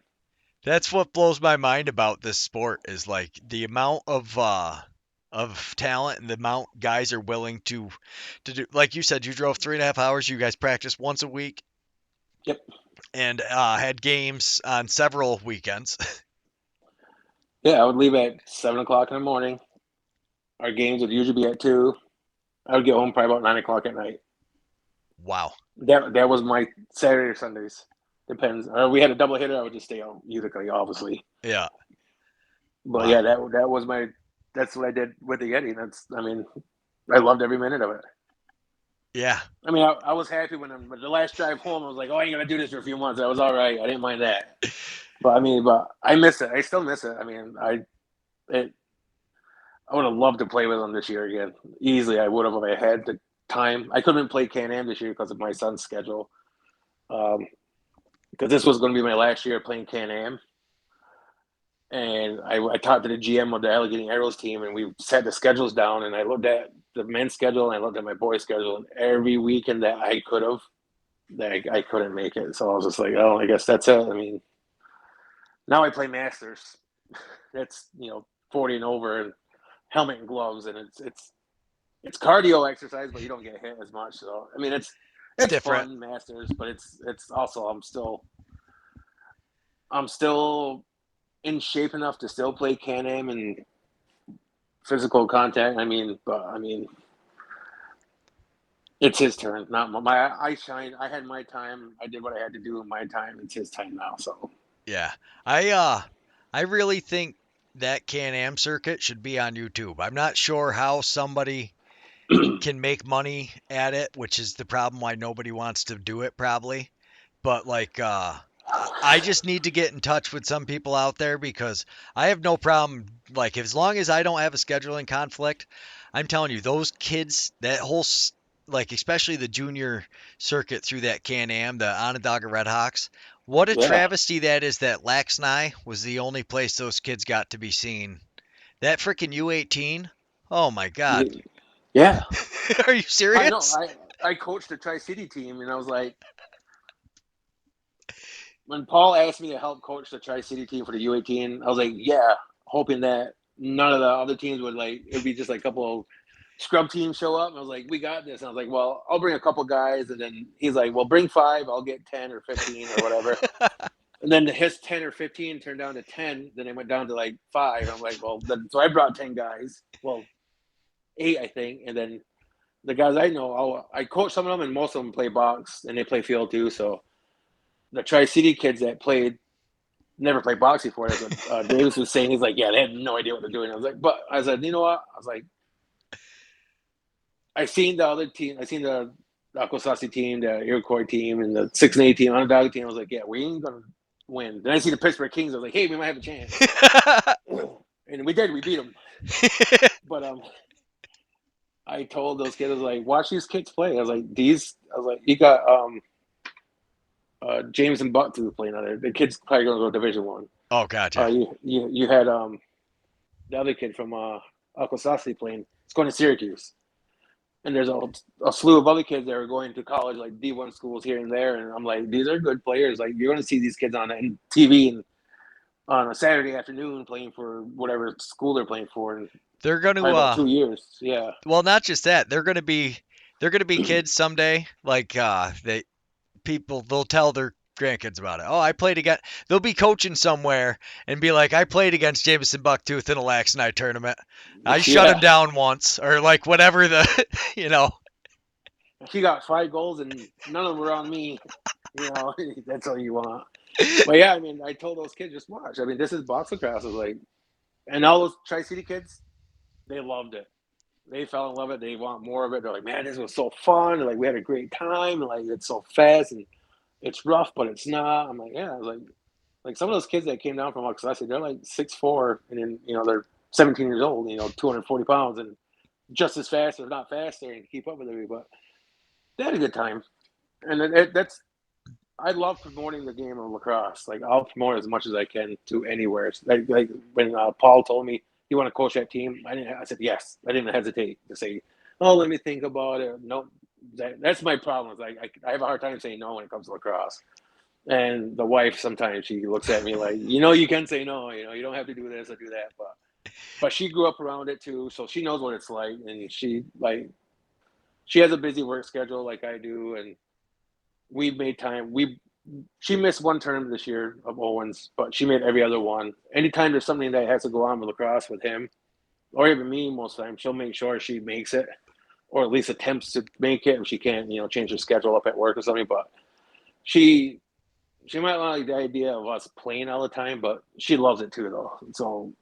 that's what blows my mind about this sport is like the amount of talent and the amount guys are willing to do. Like you said, you drove 3.5 hours. You guys practiced once a week Yep. and had games on several weekends. Yeah, I would leave at 7 o'clock in the morning. Our games would usually be at 2. I would get home probably about 9 o'clock at night. Wow. That was my Saturday or Sundays. Depends. We had a double hitter. I would just stay out Utica, obviously. Yeah. But yeah, Wow. that was my. That's what I did with the Yeti. I mean, I loved every minute of it. Yeah. I mean, I was happy but the last drive home, I was like, oh, I ain't gonna do this for a few months. That was all right. I didn't mind that. But I miss it. I still miss it. I mean, it, I would have loved to play with them this year again. Easily, I would have if I had the time. I couldn't play Can-Am this year because of my son's schedule. Um, because this was going to be my last year playing Can-Am. And I talked to the GM of the Allegheny Arrows team, and we set the schedules down. And I looked at the men's schedule, and I looked at my boys' schedule, and every weekend that I could have, that I couldn't make it. So I was just like, oh, I guess that's it. I mean, now I play Masters. That's 40 and over, and helmet and gloves, and it's cardio exercise, but you don't get hit as much. So I mean, It's it's different. fun Masters, but it's also I'm still in shape enough to still play Can-Am and physical contact. I mean, it's his turn, not my. I shine. I had my time. I did what I had to do in my time. It's his time now. So Yeah. I really think that Can-Am circuit should be on YouTube. I'm not sure how somebody can make money at it, which is the problem why nobody wants to do it probably. But like I just need to get in touch with some people out there because I have no problem like as long as I don't have a scheduling conflict, I'm telling you those kids that like especially the junior circuit through that Can-Am, the Onondaga Redhawks. What a yeah, travesty that is that Laxnigh was the only place those kids got to be seen. That freaking U18. Oh my God. yeah. Are you I know. serious? I coached the Tri City team, and I was like, when Paul asked me to help coach the Tri City team for the U18, I was like, yeah, hoping that none of the other teams would it'd be just like a couple of scrub teams show up. And I was like, we got this. And I was like, well, I'll bring a couple guys. And then he's like, well, bring 5. I'll get 10 or 15 or whatever. And then his 10 or 15 turned down to 10. Then it went down to like 5. I'm like, well, then, so I brought 10 guys. Well, 8, I think. And then the guys I know, I coach some of them, and most of them play box and they play field too. So the Tri City kids that played never played box before. That's what Davis was saying. He's like, yeah, they had no idea what they're doing. I was like, but I said, you know what? I was like, I seen the other team. I seen the Akwesasne team, the Iroquois team, and the 6 and 8 team, Onondaga team. I was like, yeah, we ain't gonna win. Then I see the Pittsburgh Kings. I was like, hey, we might have a chance, and we did. We beat them. But I told those kids, I was like, watch these kids play. I was like, you got James and Buck who playing on there. The kid's probably gonna go Division One. Oh, gotcha. You had the other kid from Akwesasne playing. It's going to Syracuse. And there's a slew of other kids that are going to college, like D1 schools here and there. And I'm like, these are good players. Like, you're going to see these kids on TV and on a Saturday afternoon playing for whatever school they're playing for in They're going to probably about 2 years. Yeah. well, not just that. They're going to be kids someday like they people they'll tell their grandkids about it. Oh, I played against. They'll be coaching somewhere and be like, I played against Jameson Bucktooth in a lax night tournament. I shut him Yeah, down once, or like whatever the, you know. she got 5 goals and none of them were on me. You know, that's all you want. But yeah, I mean, I told those kids just watch. I mean, this is box lacrosse. Is like, and all those Tri City kids, they loved it. They fell in love with it. They want more of it. They're like, man, this was so fun. And like, we had a great time. And like, it's so fast and it's rough, but it's not. I'm like, yeah. I was like some of those kids that came down from Utica, they're like 6'4", and then they're 17 years old. 240 pounds and just as fast, if not faster, and keep up with everybody. But they had a good time, and that's I love promoting the game of lacrosse. Like I'll promote as much as I can to anywhere. Like when Paul told me you want to coach that team, I said yes. I didn't hesitate to say, oh, let me think about it. No, that's my problem. Is I have a hard time saying no when it comes to lacrosse. And the wife sometimes she looks at me like, you can say no. You don't have to do this or do that. But she grew up around it too, so she knows what it's like, and she has a busy work schedule like I do, and we made time. She missed one term this year of Owens, but she made every other one. Anytime there's something that has to go on with lacrosse with him, or even me, most of the time, she'll make sure she makes it, or at least attempts to make it. If she can't, change her schedule up at work or something. But she she might not like the idea of us playing all the time, but she loves it too, though. So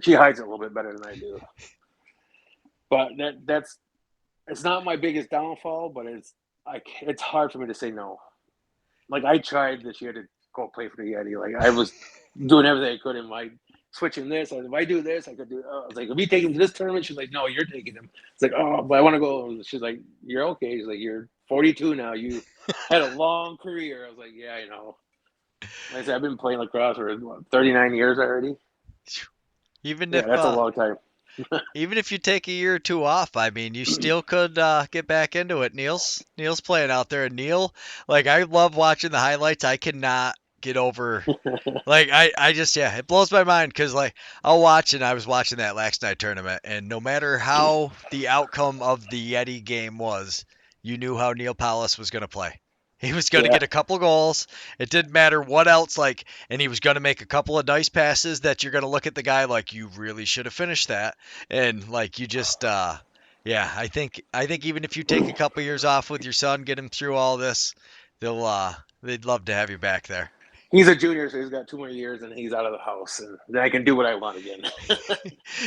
she hides it a little bit better than I do. But that's it's not my biggest downfall, but it's hard for me to say no. Like I tried this year to go play for the Yeti. Like I was doing everything I could in my switching this. If I do this, I could do. I was like, "Are we taking him to this tournament?" She's like, "No, you're taking him." It's like, "Oh, but I want to go." She's like, "You're okay." She's like, "You're 42 now. You had a long career." I was like, "Yeah, I know." Like I said, I've been playing lacrosse for what, 39 years already. Even Yeah, if that's a long time. even if you take a year or two off, I mean, you still could get back into it. Neil's playing out there, and Neil, like I love watching the highlights. I cannot get over. Like I just yeah, it blows my mind because like I'll watch and I was watching that last night tournament, and no matter how the outcome of the Yeti game was, you knew how Neil Palace was going to play. He was going to Yeah, get a couple goals. It didn't matter what else, like, and he was going to make a couple of nice passes that you're going to look at the guy like you really should have finished that, and like you just, yeah, I think even if you take a couple years off with your son, get him through all this, they'd love to have you back there. he's a junior, so he's got 2 more years, and he's out of the house, and then I can do what I want again.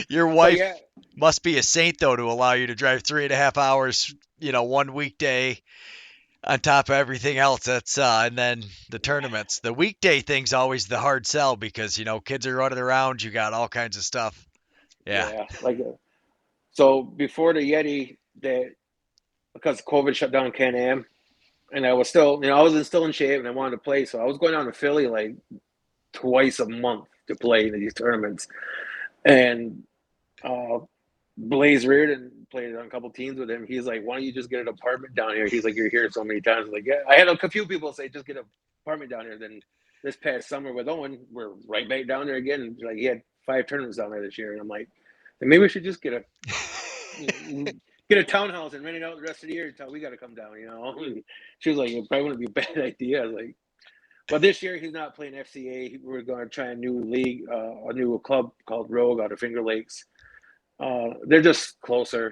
Your But yeah, wife must be a saint though to allow you to drive 3.5 hours, one weekday on top of everything else. That's and then the tournaments. The weekday thing's always the hard sell because kids are running around. You got all kinds of stuff. Yeah. yeah, so before the Yeti, that because COVID shut down Can-Am, and I was still, I was still in shape, and I wanted to play, so I was going down to Philly like twice a month to play in these tournaments, and uh, Blaze Reardon played on a couple teams with him. He's like, "Why don't you just get an apartment down here?" He's like, "You're here so many times." I'm like, yeah, I had a few people say, "Just get an apartment down here." Then this past summer with Owen, we're right back down there again. Like he had 5 tournaments down there this year, and I'm like, then maybe we should just get a townhouse and rent it out the rest of the year until we got to come down. And she was like, "It probably wouldn't be a bad idea." I was like, but this year he's not playing FCA. We're going to try a new league, a new club called Rogue out of Finger Lakes. They're just closer.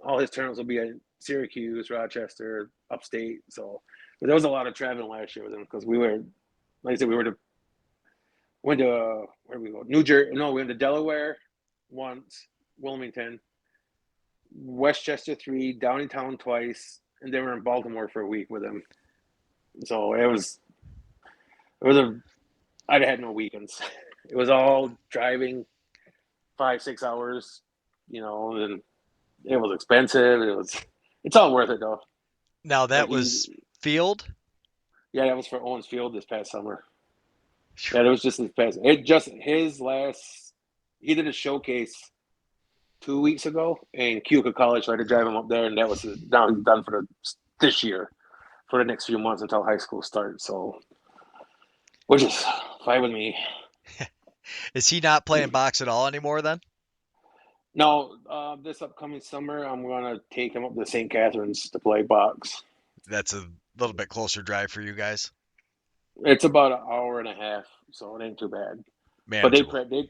All his tournaments will be at Syracuse, Rochester, upstate. So there was a lot of traveling last year with him because we were, like I said, went to where did we go? New Jersey. No, we went to Delaware once, Wilmington, Westchester 3, Downtown twice, and then we were in Baltimore for a week with him. So it was a I'd had no weekends. It was all driving 5-6 hours, and it was expensive. It's all worth it though. Now that Like was field. yeah, that was for Owens Field this past summer. Yeah, it was just this past. It just his last. He did a showcase 2 weeks ago, and Utica College tried to drive him up there, and that was now he's done for this year for the next few months until high school starts. So, which is fine with me. Is he not playing box at all anymore then? No, this upcoming summer, I'm gonna take him up to St. Catharines to play box. That's a little bit closer drive for you guys. It's about an hour and a half, so it ain't too bad. But Manageable.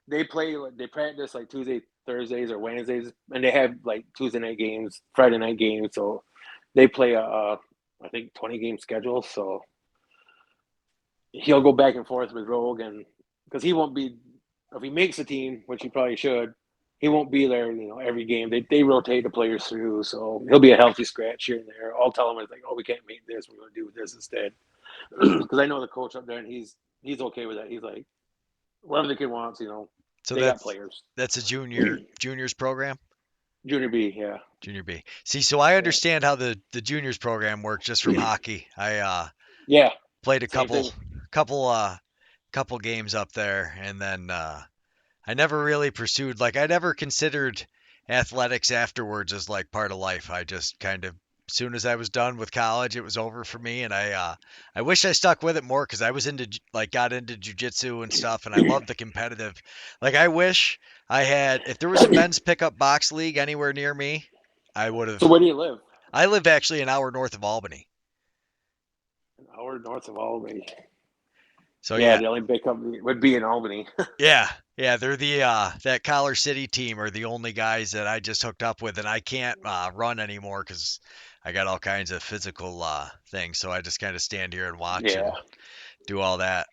they practice like Tuesday, Thursdays, or Wednesdays, and they have like Tuesday night games, Friday night games. So they play I think 20 game schedule. So he'll go back and forth with Rogue, and because he won't be if he makes a team, which he probably should, he won't be there. Every game they rotate the players through, so he'll be a healthy scratch here and there. I'll tell him it's like, oh, we can't make this. We're going to do this instead, because I know the coach up there, and he's okay with that. He's like, whatever the kid wants, So they got that's players. that's a juniors program. Junior B, yeah, Junior B. See, so I yeah, understand how the juniors program works just from hockey. I yeah, played a same thing. couple games up there, and then I never really pursued, like, I never considered athletics afterwards as like part of life. I just kind of, as soon as I was done with college, it was over for me, and I wish I stuck with it more because I was like got into jujitsu and stuff, and I love the competitive. Like, I wish I had, if there was a men's pickup box league anywhere near me, I would So have. where do you live? I live actually an hour north of Albany, An hour north of Albany. so Yeah, yeah, the only big company would be in Albany. yeah, they're the that Collar City team are the only guys that I just hooked up with, and I can't run anymore because I got all kinds of physical things. So I just kind of stand here and watch Yeah. and do all that.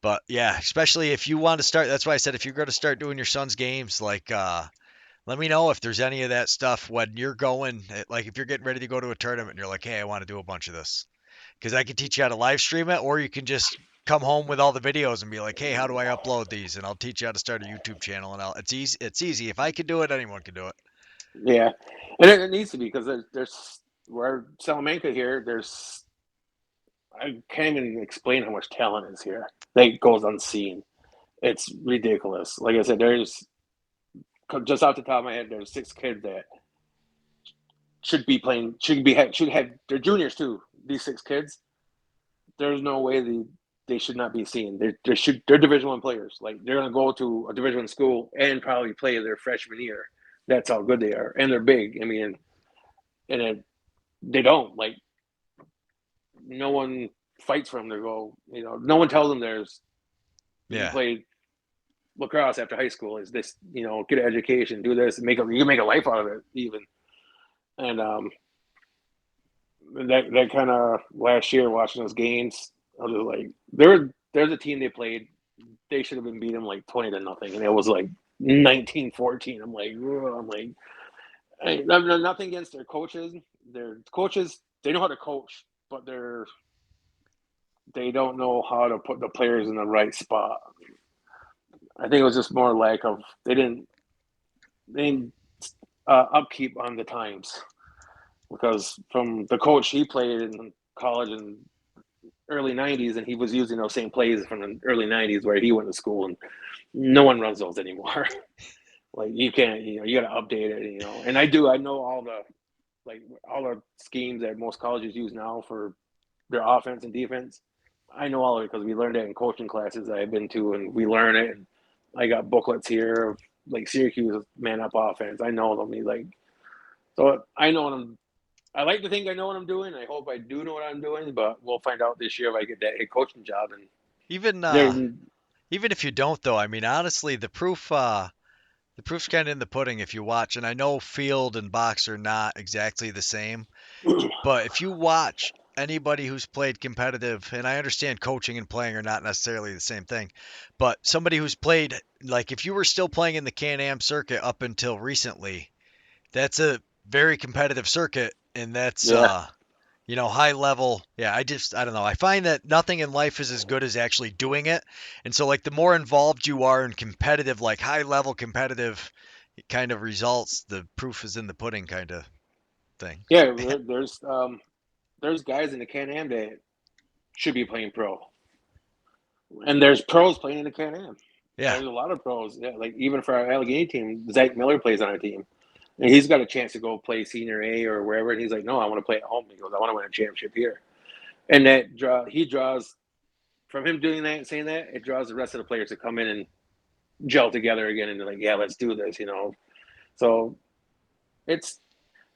But yeah, especially if you want to start, that's why I said if you're going to start doing your son's games, like let me know if there's any of that stuff when you're going, like if you're getting ready to go to a tournament and you're like, hey, I want to do a bunch of this because I can teach you how to live stream it, or you can just come home with all the videos and be like, "Hey, how do I upload these?" And I'll teach you how to start a YouTube channel. And it's easy. It's easy. If I can do it, anyone can do it. Yeah, and it needs to be because there's where Salamanca here. There's I can't even explain how much talent is here that goes unseen. It's ridiculous. Like I said, there's just off the top of my head, there's 6 kids that should be playing, should have. They're juniors too. These 6 kids, there's no way they should not be seen. They're Division 1 players. Like they're gonna go to a Division 1 school and probably play their freshman year. That's how good they are, and they're big. I mean, and they don't like no one fights for them to go. No one tells them there's you can Yeah, play lacrosse after high school. Is this get an education, do this, you can make a life out of it even. And that kind of last year watching those games, I was like, there's a team they played. They should have been beating them like 20-0, and it was like 19-14. I'm like, hey, nothing against their coaches. Their coaches, they know how to coach, but they don't know how to put the players in the right spot. I think it was just more lack of they didn't upkeep on the times because from the coach he played in college in early '90s and he was using those same plays from the early '90s where he went to school and no one runs those anymore. Like you can't you got to update it and I know all the schemes that most colleges use now for their offense and defense. I know all of it because we learned it in coaching classes that I've been to, and we learn it. And I got booklets here of like Syracuse man up offense. I know them. So I know what I'm. I like to think I know what I'm doing. I hope I do know what I'm doing, but we'll find out this year if I get that head coaching job. And even they're even if you don't, though, I mean, honestly, the proof's kind of in the pudding if you watch. And I know field and box are not exactly the same, but if you watch anybody who's played competitive, and I understand coaching and playing are not necessarily the same thing, but somebody who's played, like if you were still playing in the Can-Am circuit up until recently, that's a very competitive circuit, and that's yeah, high level. Yeah, I don't know. I find that nothing in life is as good as actually doing it. And so like the more involved you are in competitive, like high level competitive kind of results, the proof is in the pudding kind of thing. yeah. There's guys in the Can Am that should be playing pro, and there's pros playing in the Can Am. Yeah. There's a lot of pros. Yeah, like even for our Allegheny team, Zach Miller plays on our team. And he's got a chance to go play senior A or wherever. And he's like, no, I want to play at home. He goes, I want to win a championship here. And he draws from him doing that and saying that, it draws the rest of the players to come in and gel together again. And they're like, yeah, let's do this. So it's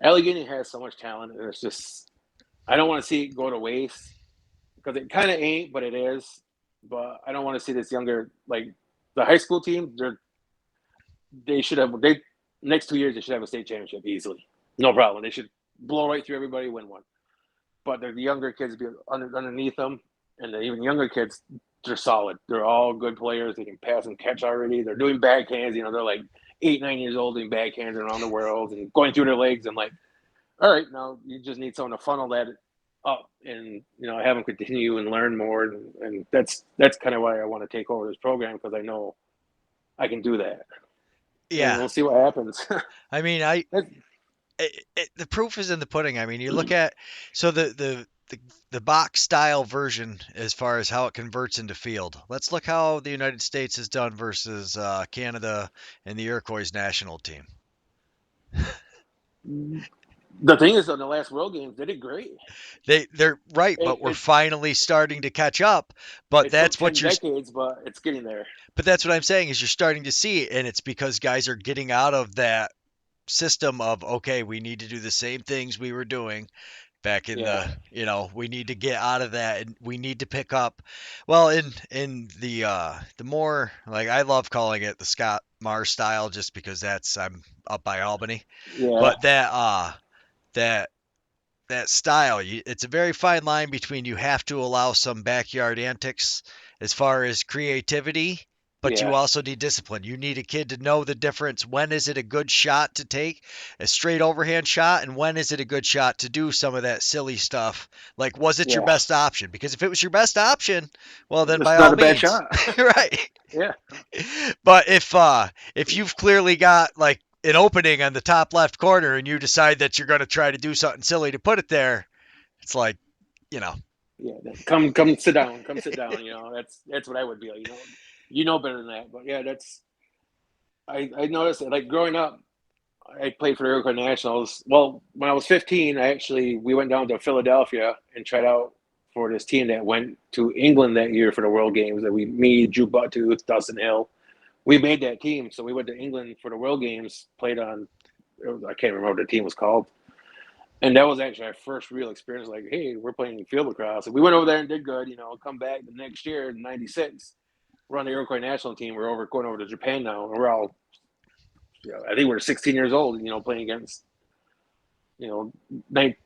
Allegheny has so much talent. And it's just, I don't want to see it go to waste because it kind of ain't, but it is. But I don't want to see this younger like the high school team. They should have they next 2 years they should have a state championship easily, no problem. They should blow right through everybody, win one. But the younger kids be underneath them, and the even younger kids, they're solid. They're all good players. They can pass and catch already. They're doing backhands. You know, they're like 8, 9 years old doing backhands around the world and going through their legs. I'm like, all right, now you just need someone to funnel that up and have them continue and learn more. And that's kind of why I want to take over this program because I know I can do that. And Yeah. we'll see what happens. I mean, the proof is in the pudding. I mean, you look at so the box style version as far as how it converts into field. Let's look how the United States has done versus Canada and the Iroquois national team. The thing is, on the last World Games, they did great. They're right, It, but we're it finally starting to catch up. But it took that's what 10 you're decades, but it's getting there. but that's what I'm saying is you're starting to see it, and it's because guys are getting out of that system of okay, we need to do the same things we were doing back in Yeah, we need to get out of that and we need to pick up well in the more like I love calling it the Scott Mars style just because that's I'm up by Albany yeah, but that that style. It's a very fine line between you have to allow some backyard antics as far as creativity, but you yeah, also need discipline. You need a kid to know the difference. When is it a good shot to take a straight overhand shot, and when is it a good shot to do some of that silly stuff? Like, was it your yeah. best option? Because if it was your best option, well, then It's by not all a bad means, shot. right? Yeah, But if you've clearly got like an opening on the top left corner and you decide that you're going to try to do something silly to put it there, it's like, you know, yeah. Come sit down. Come sit down. That's what I would be like. You know better than that. But yeah, that's I noticed that like growing up, I played for the Iroquois Nationals. Well, when I was 15, we went down to Philadelphia and tried out for this team that went to England that year for the World Games. That me, Drew Buttu, Dustin Hill, we made that team. So we went to England for the World Games. Played on, I can't remember what the team was called, and that was actually our first real experience. Like, hey, we're playing field lacrosse. And we went over there and did good. Come back the next year in '96. We're on the Iroquois national team. We're going over to Japan now, and we're all, I think we're 16 years old. Playing against, you know, it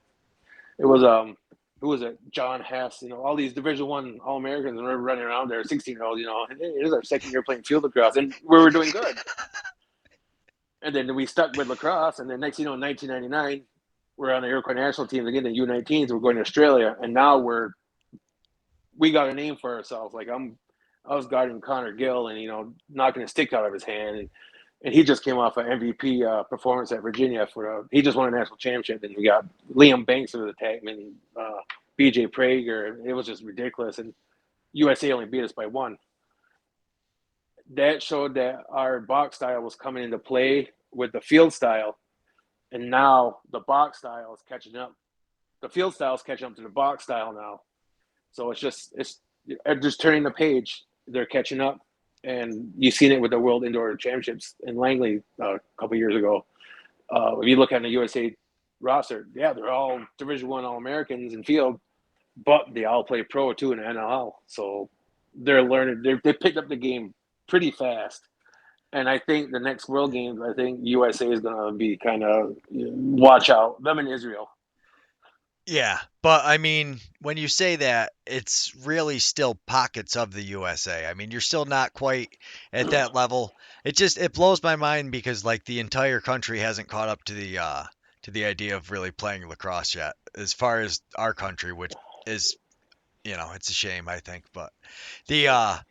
was who was it? John Hess. All these Division 1 All Americans, and we're running around there, 16-year-olds. And it is our second year playing field lacrosse, and we were doing good. And then we stuck with lacrosse, and then next, in 1999, we're on the Iroquois national team again, the U19s. We're going to Australia, and now we got a name for ourselves. Like I was guarding Connor Gill, and knocking a stick out of his hand, and he just came off an MVP performance at Virginia he just won a national championship, and we got Liam Banks as the tagman, BJ Prager. It was just ridiculous, and USA only beat us by one. That showed that our box style was coming into play with the field style, and now the box style is catching up. The field style is catching up to the box style now. So it's just turning the page. They're catching up, and you've seen it with the World Indoor Championships in Langley a couple years ago. If you look at the USA roster, yeah, they're all Division 1 All Americans in field, but they all play pro too in the NLL. So they're learning. They picked up the game pretty fast. And I think the next World Games, I think USA is going to be kind of watch out. Them in Israel. yeah. But I mean, when you say that, it's really still pockets of the USA. I mean, you're still not quite at that level. It blows my mind because like the entire country hasn't caught up to the idea of really playing lacrosse yet, as far as our country, which is it's a shame, I think. But the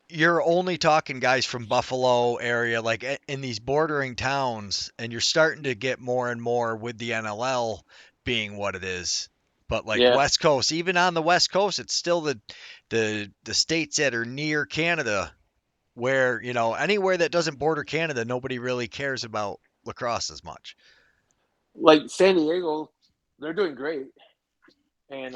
you're only talking guys from Buffalo area, like in these bordering towns, and you're starting to get more and more with the NLL being what it is. But like Yeah, West Coast, even on the West Coast, it's still the states that are near Canada, where anywhere that doesn't border Canada, nobody really cares about lacrosse as much. like San Diego, they're doing great. And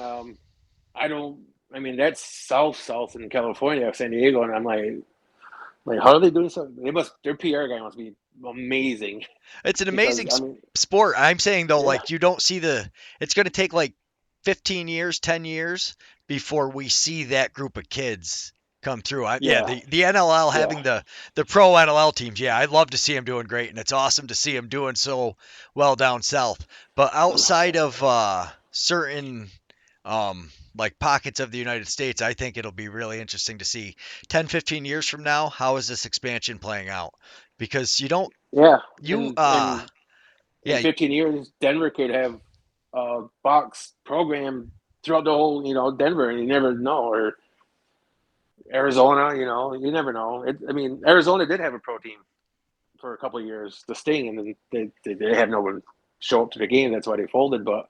I don't. I mean, that's south in California, San Diego, and I'm like, how are they doing so? Their PR guy must be amazing It's an because amazing I mean, sport. I'm saying though, yeah, like you don't see it's going to take like 15 years, 10 years before we see that group of kids come through. Yeah, Yeah, the NLL yeah, having the pro NLL teams. Yeah, I'd love to see them doing great, and it's awesome to see them doing so well down south. But outside of certain like pockets of the United States, I think it'll be really interesting to see 10, 15 years from now, how is this expansion playing out? Because you don't yeah. you And in yeah, 15 years, Denver could have a box program throughout the whole, Denver, and you never know. Or Arizona, you never know. I mean, Arizona did have a pro team for a couple of years, the Sting, and then they had no one show up to the game. That's why they folded. But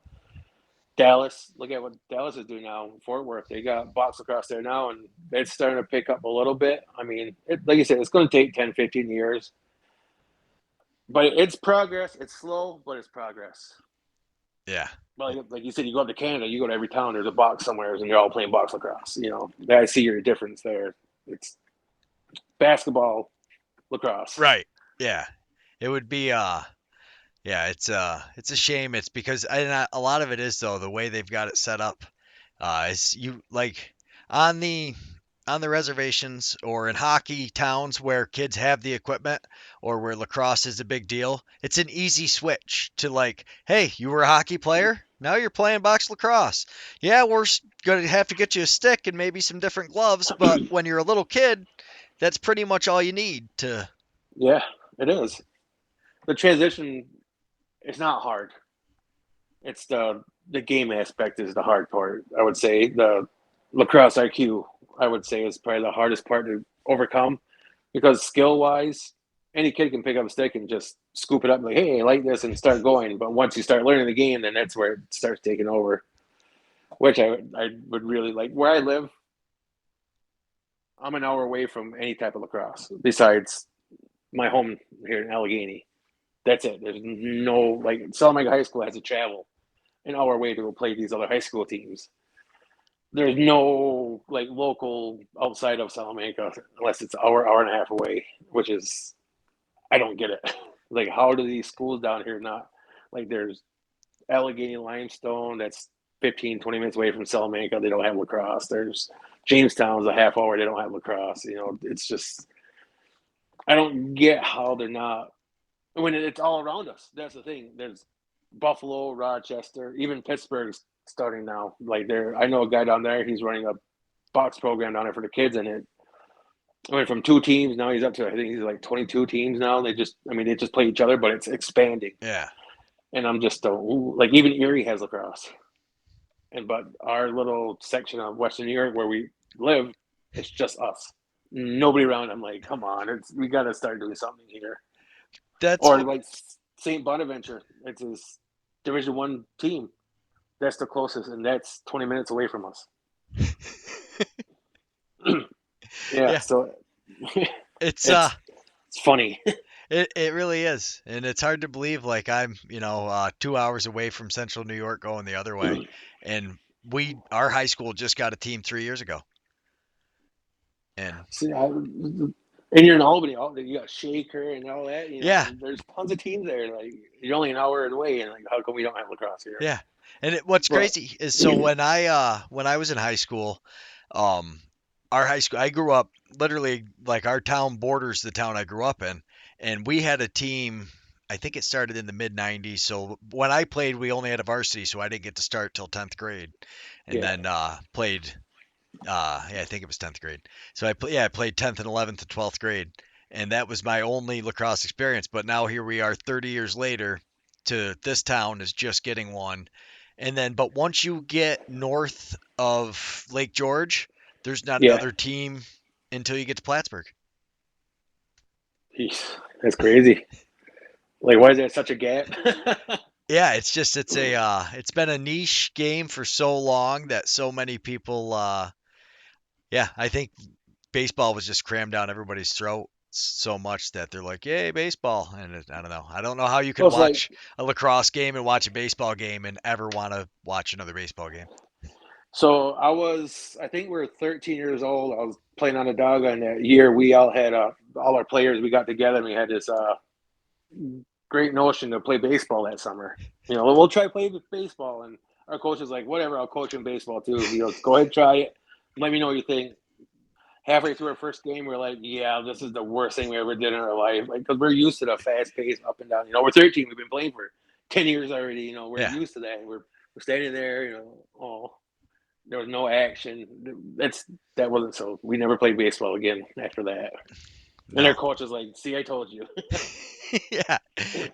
Dallas, look at what Dallas is doing now. Fort Worth, they got box across there now, and it's starting to pick up a little bit. I mean, like you said, it's going to take 10, 15 years, but it's progress. It's slow, but it's progress. yeah, Well, like you said, you go up to Canada, you go to every town, there's a box somewhere, and they're all playing box lacrosse. I see your difference there. It's basketball, lacrosse. right, yeah. It would be yeah, it's a shame. It's because a lot of it is though the way they've got it set up. Is you like on the on the reservations or in hockey towns where kids have the equipment or where lacrosse is a big deal. It's an easy switch to like, hey, you were a hockey player. Now you're playing box lacrosse. Yeah, we're going to have to get you a stick and maybe some different gloves, but when you're a little kid, that's pretty much all you need to. Yeah, it is. The transition is not hard. It's the game aspect is the hard part. I would say the lacrosse IQ, I would say, is probably the hardest part to overcome because skill wise, any kid can pick up a stick and just scoop it up like, hey, I like this, and start going. But once you start learning the game, then that's where it starts taking over. Which I would really like. Where I live, I'm an hour away from any type of lacrosse besides my home here in Allegheny. That's it. There's no like Salamanca High School has to travel an hour away to go play these other high school teams. There's no like local outside of Salamanca unless it's hour and a half away, which is I don't get it. Like how do these schools down here not like there's Allegheny Limestone that's 15, 20 minutes away from Salamanca, they don't have lacrosse. There's Jamestown's a half hour, they don't have lacrosse. It's just I don't get how they're not when it's all around us. That's the thing. There's Buffalo, Rochester, even Pittsburgh's starting now. Like there, I know a guy down there. He's running a box program down there for the kids, and it went from two teams. Now he's up to I think he's like 22 teams now. They just play each other, but it's expanding. Yeah. And I'm just like even Erie has lacrosse, but our little section of Western New York where we live, it's just us. Nobody around. I'm like, come on, we got to start doing something here. That's Or what like St. Bonaventure, it's his Division One team. That's the closest, and that's 20 minutes away from us. Yeah, yeah. so It's it's it's funny. it really is. And it's hard to believe like I'm, 2 hours away from central New York going the other way. And our high school just got a team 3 years ago. And See, and you're in Albany, you got Shaker and all that. yeah, There's tons of teams there. Like you're only an hour away, and like, how come we don't have lacrosse here? yeah. And what's But crazy is so when I was in high school, um our high school I grew up literally like our town borders the town I grew up in, and we had a team. I think it started in the mid 90s. So when I played, we only had a varsity, so I didn't get to start till 10th grade. And yeah, then played yeah, I think it was 10th grade. So I played 10th and 11th and 12th grade, and that was my only lacrosse experience. But now here we are 30 years later to this town is just getting one. And then but once you get north of Lake George, there's not yeah, another team until you get to Plattsburgh. Jeez, that's crazy. Like, why is there such a gap? Yeah, it's been a niche game for so long that so many people yeah, I think baseball was just crammed down everybody's throat so much that they're like, "Yay, baseball!" And I don't know. I don't know how you Well, can it's like watch a lacrosse game and watch a baseball game and ever want to watch another baseball game. so I think we were 13 years old. I was playing on a dog, and that year we all had all our players. We got together and we had this great notion to play baseball that summer. We'll try to play baseball, and our coach was like, whatever, I'll coach in baseball too. He goes, go ahead, try it. Let me know what you think. Halfway through our first game, we're like, yeah, this is the worst thing we ever did in our life. Like, because we're used to the fast pace up and down. We're 13. We've been playing for 10 years already. We're Yeah. used to that. We're standing there, oh, there was no action. That wasn't so. We never played baseball again after that. And our No. coach was like, see, I told you. Yeah. I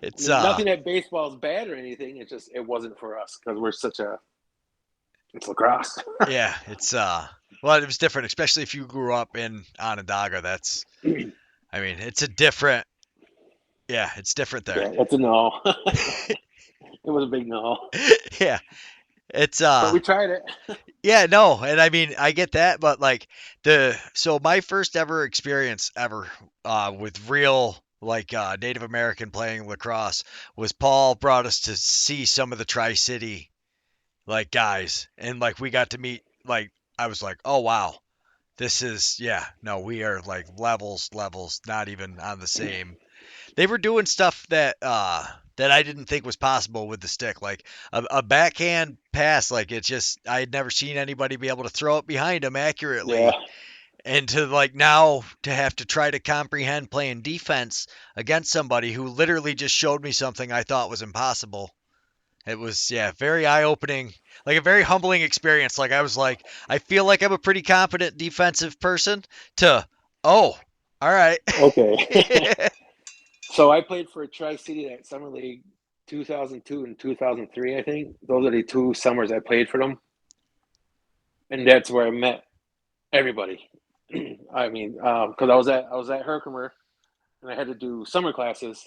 It's mean, nothing that baseball is bad or anything. It's just, it wasn't for us because it's lacrosse. yeah, it's well, it was different, especially if you grew up in Onondaga. That's I mean, it's a different yeah, it's different there. Yeah, that's a no. It was a big no. Yeah. It's But we tried it. yeah, no, and I mean, I get that, but like so my first ever experience ever with real like Native American playing lacrosse was Paul brought us to see some of the Tri-City like guys, and like we got to meet like I was like, "Oh wow. This is yeah, no, we are like levels, not even on the same. They were doing stuff that I didn't think was possible with the stick, like a backhand pass. Like it just I had never seen anybody be able to throw it behind them Yeah. accurately, and to like now to have to try to comprehend playing defense against somebody who literally just showed me something I thought was impossible. It was yeah, very eye-opening, like a very humbling experience. Like I was like, I feel like I'm a pretty competent defensive person. To oh, all right, Okay. So I played for Tri City that summer league, 2002 and 2003. I think those are the 2 summers I played for them, and that's where I met everybody. I mean, because I was at Herkimer, and I had to do summer classes,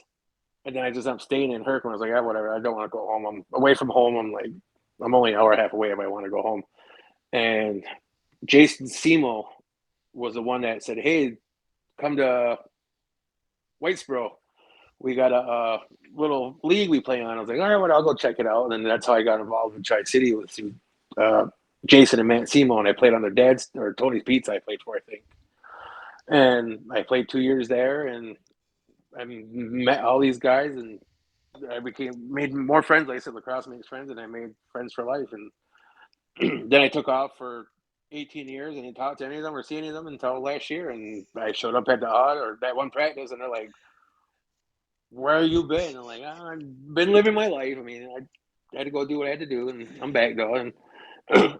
and then I just I'm staying in Herkimer. I was like, yeah, whatever. I don't want to go home. I'm away from home. I'm only an hour and a half away if I want to go home. And Jason Semo was the one that said, hey, come to Whitesboro. We got a little league we play on. I was like, all right, well, I'll go check it out. And then that's how I got involved with Tri City with uh, Jason and Matt Semo, and I played on their dad's or Tony's Pizza. I played for, I think, and I played 2 years there, and I met all these guys, and I became made more friends. Like I said, lacrosse makes friends, and I made friends for life. And then I took off for 18 years and didn't talk to any of them or see any of them until last year. And I showed up at the odd or that one practice, and they're like, where you been? I'm like, I've been living my life. I mean, I had to go do what I had to do, and I'm back though. And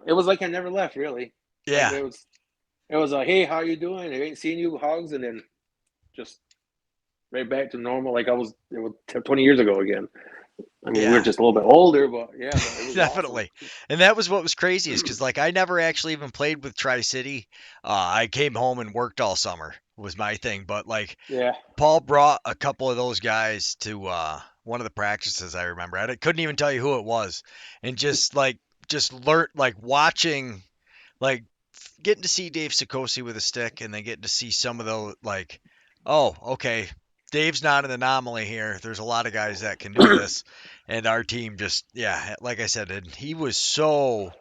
it was like I never left, really. Like yeah, it was like, hey, how you doing? I ain't seen you, hugs, and then just right back to normal. Like it was 20 years ago again. I mean, we were yeah. just a little bit older, but yeah, but it was awesome. Definitely. And that was what was crazy is because like I never actually even played with Tri City. I came home and worked all summer was my thing, but like Yeah. Paul brought a couple of those guys to one of the practices I remember. I couldn't even tell you who it was, and just learn like watching like getting to see Dave Sikosi with a stick, and then getting to see some of those like, oh, okay, Dave's not an anomaly here. There's a lot of guys that can do this, and our team just yeah, like I said, and he was so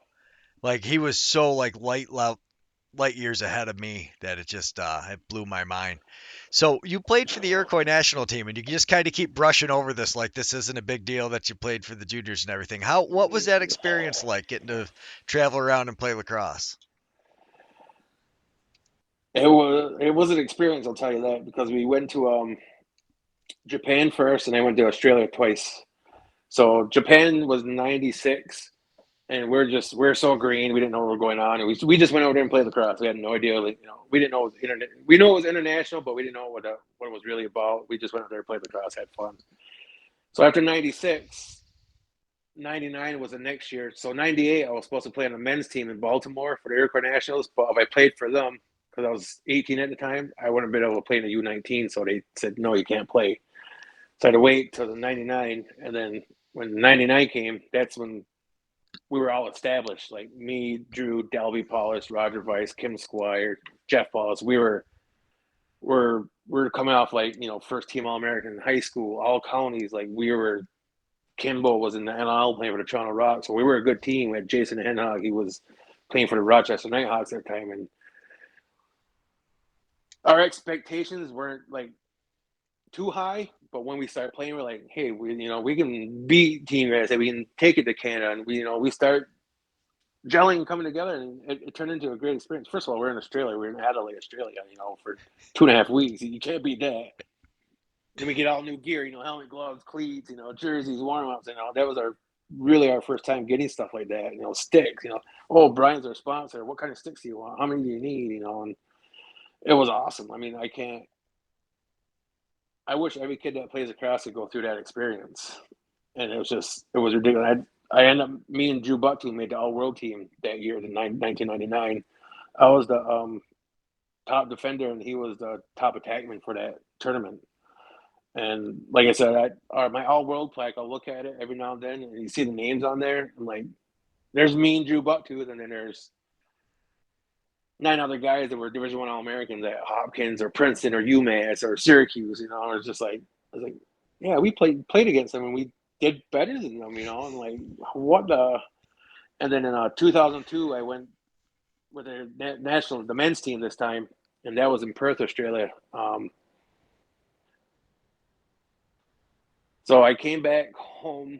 like light years ahead of me that it just it blew my mind. So you played for the Iroquois National team, and you just kind of keep brushing over this like this isn't a big deal that you played for the juniors and everything. What was that experience like getting to travel around and play lacrosse? It was an experience, I'll tell you that, because we went to Japan first, and I went to Australia twice. So Japan was '96, and we're so green. We didn't know what was going on, and we just went over there and played lacrosse. We had no idea, like, we didn't know it was internet. We know it was international, but we didn't know what it was really about. We just went over there, played lacrosse, had fun. So after '96, '99 was the next year. So '98, I was supposed to play on the men's team in Baltimore for the Iroquois Nationals, but if I played for them, because I was 18 at the time, I wouldn't have been able to play in the U19. So they said, no, you can't play. So I had to wait till the '99, and then when '99 came, that's when we were all established. Like me, Drew, Dalby Paulus, Roger Weiss, Kim Squire, Jeff Paulus. We're coming off, like, first team All American in high school, all counties. Like we were. Kimbo was in the NL playing for the Toronto Rock, so we were a good team. We had Jason Henhog. He was playing for the Rochester Nighthawks at the time, and our expectations weren't like too high, But when we start playing, we're like, hey, we can beat Team USA, we can take it to Canada, and we start gelling and coming together, and it turned into a great experience. First of all, we're in Australia, we're in Adelaide, Australia, for 2.5 weeks. You can't beat that. Then we get all new gear, helmet, gloves, cleats, jerseys, warm ups. That was really our first time getting stuff like that. Sticks. Oh, Brian's our sponsor. What kind of sticks do you want? How many do you need? And it was awesome. I mean, I can't. I wish every kid that plays lacrosse could go through that experience. And it was ridiculous. I ended up, me and Drew Buttu made the all world team that year, the 1999. I was the top defender, and he was the top attackman for that tournament. And like I said, my all world plaque, I'll look at it every now and then, and you see the names on there. I'm like, there's me and Drew Buttu, and then there's 9 other guys that were Division One All Americans at Hopkins or Princeton or UMass or Syracuse. I was like, yeah, we played against them, and we did better than them. I'm like, what the? And then in 2002, I went with the men's team this time, and that was in Perth, Australia. So I came back home.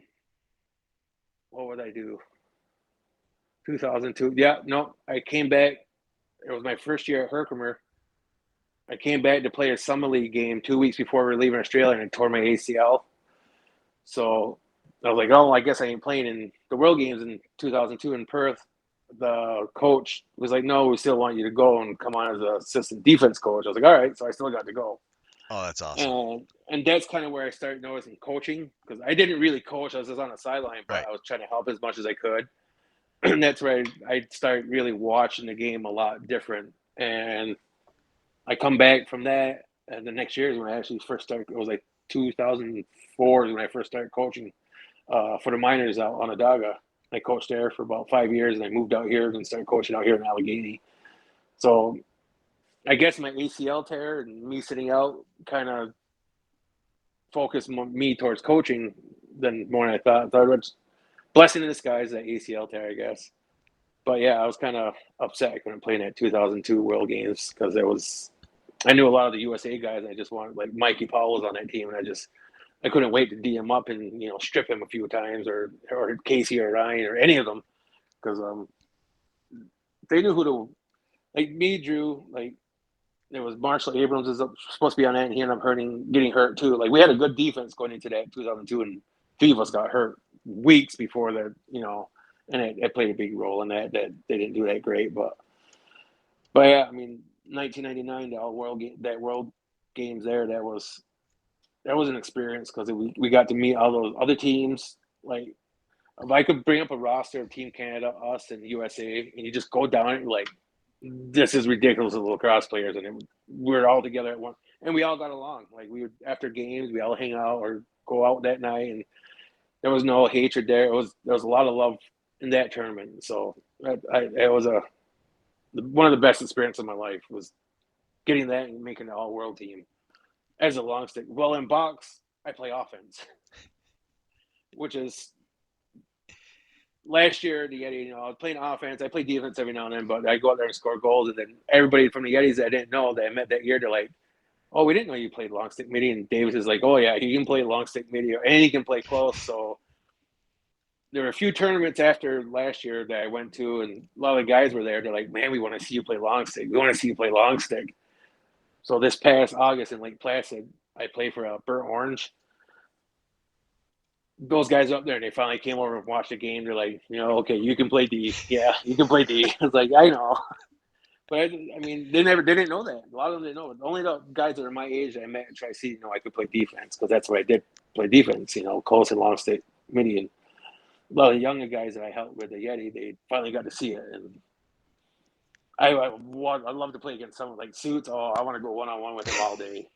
What would I do? 2002. Yeah, no, I came back. It was my first year at Herkimer. I came back to play a summer league game 2 weeks before we were leaving Australia, and I tore my ACL. So I was like, oh, I guess I ain't playing in the World Games in 2002 in Perth. The coach was like, no, we still want you to go and come on as an assistant defense coach. I was like, all right. So I still got to go. Oh, that's awesome. And that's kind of where I started noticing coaching, because I didn't really coach. I was just on the sideline, but Right. I was trying to help as much as I could. And that's where I started really watching the game a lot different. And I come back from that, and the next year is when I actually first started. It was like 2004 is when I first started coaching for the minors out on Adaga. I coached there for about 5 years, and I moved out here and started coaching out here in Allegheny. So I guess my ACL tear and me sitting out kind of focused me towards coaching than more than I thought. I thought it was blessing in disguise, that ACL tear, I guess. But yeah, I was kind of upset I couldn't play in that 2002 World Games, because I knew a lot of the USA guys. And I just wanted, like, Mikey Powell was on that team, and I couldn't wait to D him up and strip him a few times, or Casey or Ryan or any of them, because they knew who to, like me, Drew, like. There was Marshall Abrams is supposed to be on that, and he ended up getting hurt too. Like, we had a good defense going into that 2002, and 3 of us got hurt weeks before that, and it played a big role in that they didn't do that great. But yeah, I mean, 1999, that World Games there, that was an experience, because we got to meet all those other teams. Like, if I could bring up a roster of Team Canada, us, and USA, and you just go down it, like, this is ridiculous of lacrosse players, and we're all together at one, and we all got along. Like, we would, after games, we all hang out or go out that night, and there was no hatred there. There was a lot of love in that tournament. So it was one of the best experiences of my life, was getting that and making the all world team as a long stick. Well, in box, I play offense, which is last year the Yeti. I was playing offense. I play defense every now and then, but I go out there and score goals. And then everybody from the Yetis that I didn't know that I met that year, they're like, "Oh, we didn't know you played long stick midi." And Davis is like, "Oh yeah, he can play long stick midi, and he can play close." So there were a few tournaments after last year that I went to, and a lot of the guys were there. They're like, "Man, we want to see you play long stick. We want to see you play long stick." So this past August in Lake Placid, I played for Burnt Orange. Those guys up there, they finally came over and watched the game. They're like, okay, you can play D. Yeah, you can play D. I was like, I know. But I mean, they didn't know that. A lot of them didn't know it. Only the guys that are my age that I met and try to see, I could play defense, because that's what I did, play defense, close and long stick, midi. And a lot of the younger guys that I helped with the Yeti, they finally got to see it. And I'd love to play against someone like Suits. Oh, I want to go one-on-one with him all day.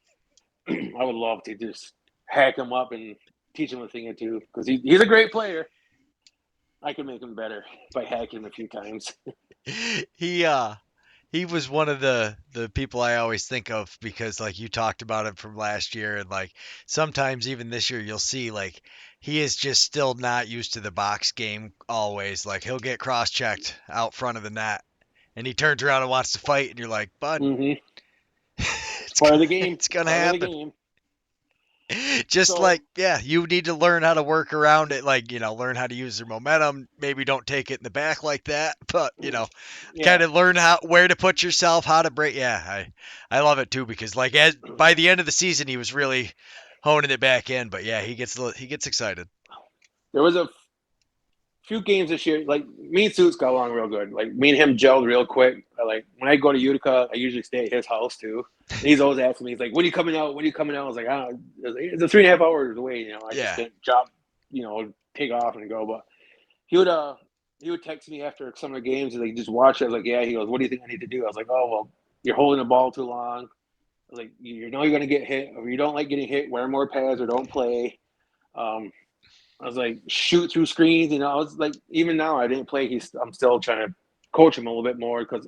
I would love to just hack him up and teach him a thing or two, because he's a great player. I can make him better by hacking him a few times. he uh he was one of the people I always think of, because like you talked about him from last year, and like sometimes even this year you'll see like he is just still not used to the box game always. Like he'll get cross-checked out front of the net and he turns around and wants to fight, and you're like, "Bud, Mm-hmm. it's Part of gonna, the game. it's gonna Part of the happen." game. Just So like, yeah, you need to learn how to work around it. Like, learn how to use your momentum. Maybe don't take it in the back like that, but, kind yeah, of learn where to put yourself, how to break. Yeah, I love it too because like by the end of the season, he was really honing it back in. But yeah, he gets excited. there was a few games this year. Like me and Suits got along real good. Like me and him gelled real quick. Like when I go to Utica, I usually stay at his house too. And he's always asking me, he's like, "When are you coming out? When are you coming out?" I was like, "I don't know. It's a 3.5 hours away. I just Yeah. can't take off and go." But he would he would text me after some of the games and like just watch it. I was like, "Yeah." He goes, "What do you think I need to do?" I was like, "Oh well, you're holding the ball too long. Like you're gonna get hit, or you don't like getting hit. Wear more pads or don't play." Um, I was like, shoot through screens. I was like, even now I didn't play. I'm still trying to coach him a little bit more because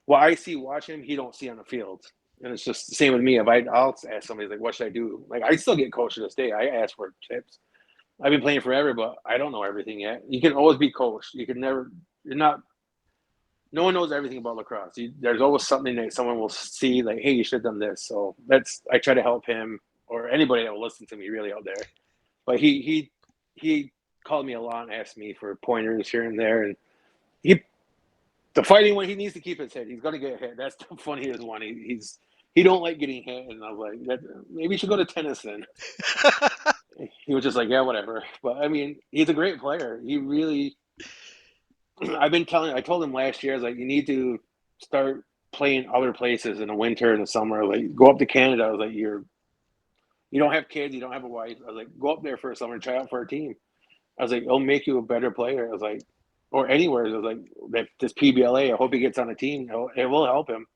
what I see watching him, he don't see on the field. And it's just the same with me. I'll ask somebody like, what should I do? Like I still get coached to this day. I ask for tips. I've been playing forever, but I don't know everything yet. You can always be coached. You can never. You're not. No one knows everything about lacrosse. There's always something that someone will see, like, hey, you should have done this. So I try to help him or anybody that will listen to me really out there. But he called me a lot and asked me for pointers here and there. And he the fighting one, he needs to keep his head. He's gonna get hit. That's the funniest one. He don't like getting hit, and I was like, maybe you should go to tennis then. He was just like, yeah, whatever. But I mean, he's a great player. He really. I told him last year, I was like, you need to start playing other places in the winter and the summer. Like, go up to Canada. I was like, you don't have kids, you don't have a wife. I was like, go up there for a summer and try out for a team. I was like, it'll make you a better player. I was like, or anywhere. I was like, that this PBLA. I hope he gets on the team. It will help him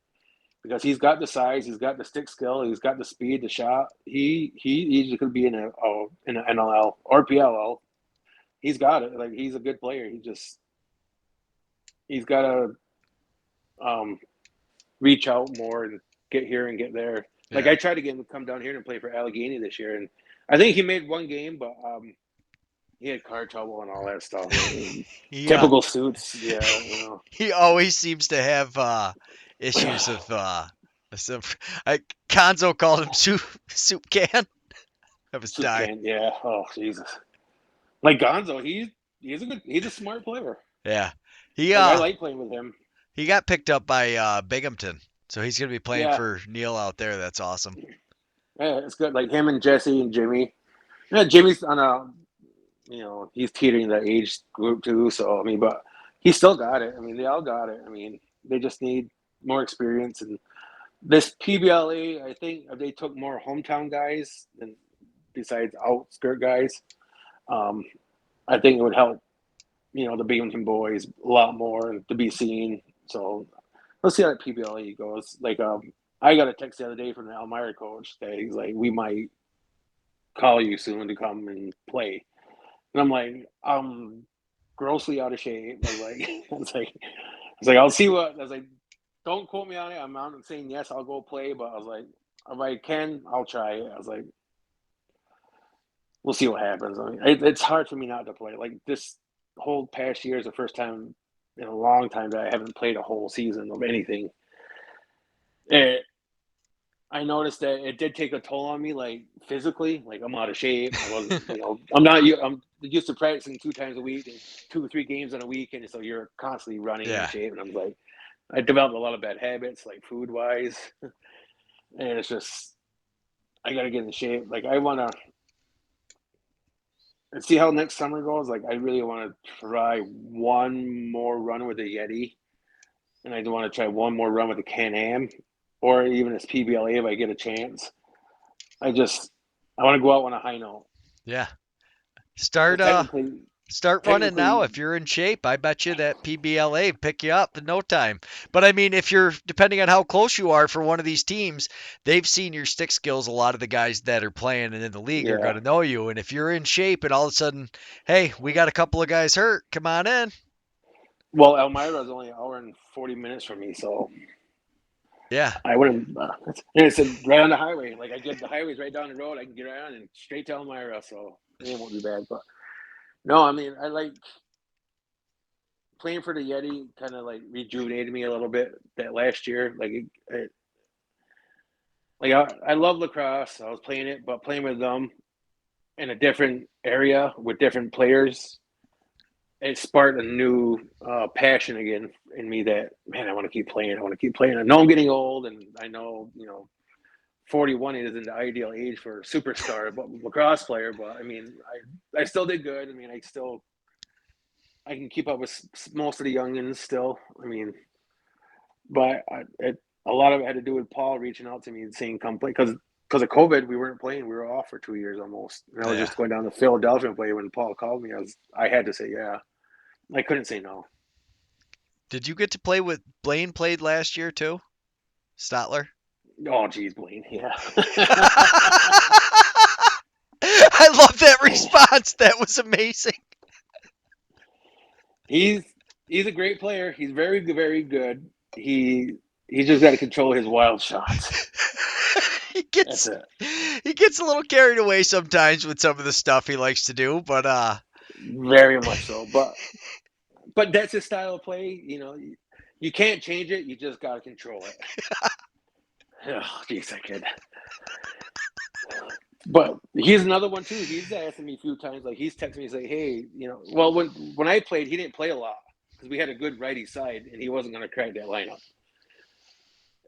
because he's got the size, he's got the stick skill, he's got the speed, the shot. He easily could be in an NLL or PLL. He's got it. Like he's a good player. He's got to um, reach out more and get here and get there. Like Yeah. I tried to get him to come down here and play for Allegheny this year, and I think he made one game, but he had car trouble and all that stuff. He Typical Suits, yeah. he always seems to have issues of some I Conzo called him soup can. I was Soup dying. can, yeah. Oh Jesus, like Gonzo, he's a smart player. Yeah. He Like I like playing with him. he got picked up by Binghamton. So he's gonna be playing Yeah, for Neil out there. That's awesome. yeah, it's good. Like him and Jesse and Jimmy. Yeah, Jimmy's on he's teetering the age group too. So I mean, but he still got it. I mean, they all got it. I mean, they just need more experience. And this PBLA, I think they took more hometown guys than besides outskirt guys. Um, I think it would help, the Binghamton boys a lot more and to be seen. So let's see how that PBLA goes. Like, I got a text the other day from the Elmira coach that he's like, we might call you soon to come and play. And I'm like, I'm grossly out of shape. I was like, I'll see what. I was like, don't quote me on it. I'm not saying yes, I'll go play, but I was like, if I can, I'll try it. I was like, we'll see what happens. I mean, it's hard for me not to play. Like this whole past year is the first time in a long time that I haven't played a whole season of anything. It, I noticed that it did take a toll on me, like physically. Like I'm out of shape. I wasn't, I'm not. I'm used to practicing 2 times a week and 2 or 3 games in a week, and so you're constantly running in Yeah. shape. And I'm like, I developed a lot of bad habits, like food wise, and it's just I got to get in shape. Like I want to see how next summer goes. Like I really want to try one more run with the Yeti, and I want to try one more run with the Can Am, or even this PBLA if I get a chance. I just I want to go out on a high note. Yeah. Start Because start running now technically, if you're in shape. I bet you that PBLA pick you up in no time. But I mean, if you're depending on how close you are for one of these teams, they've seen your stick skills. A lot of the guys that are playing and in the league are yeah. going to know you. And if you're in shape and all of a sudden, hey, we got a couple of guys hurt, come on in. Well, Elmira is only an hour and 40 minutes from me, so Yeah. I wouldn't. And it's right on the highway. Like I get the highways right down the road. I can get right on and straight to Elmira, so it won't be bad. But no, I mean, I like playing for the Yeti. Kind of like rejuvenated me a little bit that last year. Like like I love lacrosse. I was playing it, but playing with them in a different area with different players, it sparked a new passion again in me that, man, I want to keep playing. I want to keep playing. I know I'm getting old, and I know, 41 isn't the ideal age for a superstar but lacrosse player. But I mean, I still did good. I mean, I can keep up with most of the youngins still. I mean, but a lot of it had to do with Paul reaching out to me and saying come play because of COVID we weren't playing. We were off for 2 years almost, and I was Yeah. just going down to Philadelphia and play. When Paul called me, I had to say yeah. I couldn't say no. Did you get to play with Blaine played last year too? Stotler? Oh, geez, Blaine, yeah. I love that response. That was amazing. he's he's a great player. He's very good. He's just got to control his wild shots. he That's gets it. he gets a little carried away sometimes with some of the stuff he likes to do, but Very much so. But that's his style of play. You can't change it. You just got to control it. Oh, geez, I kid. But he's another one too. He's asking me a few times, like he's texting me, say, "Hey, well, when I played, he didn't play a lot because we had a good righty side, and he wasn't going to crack that lineup.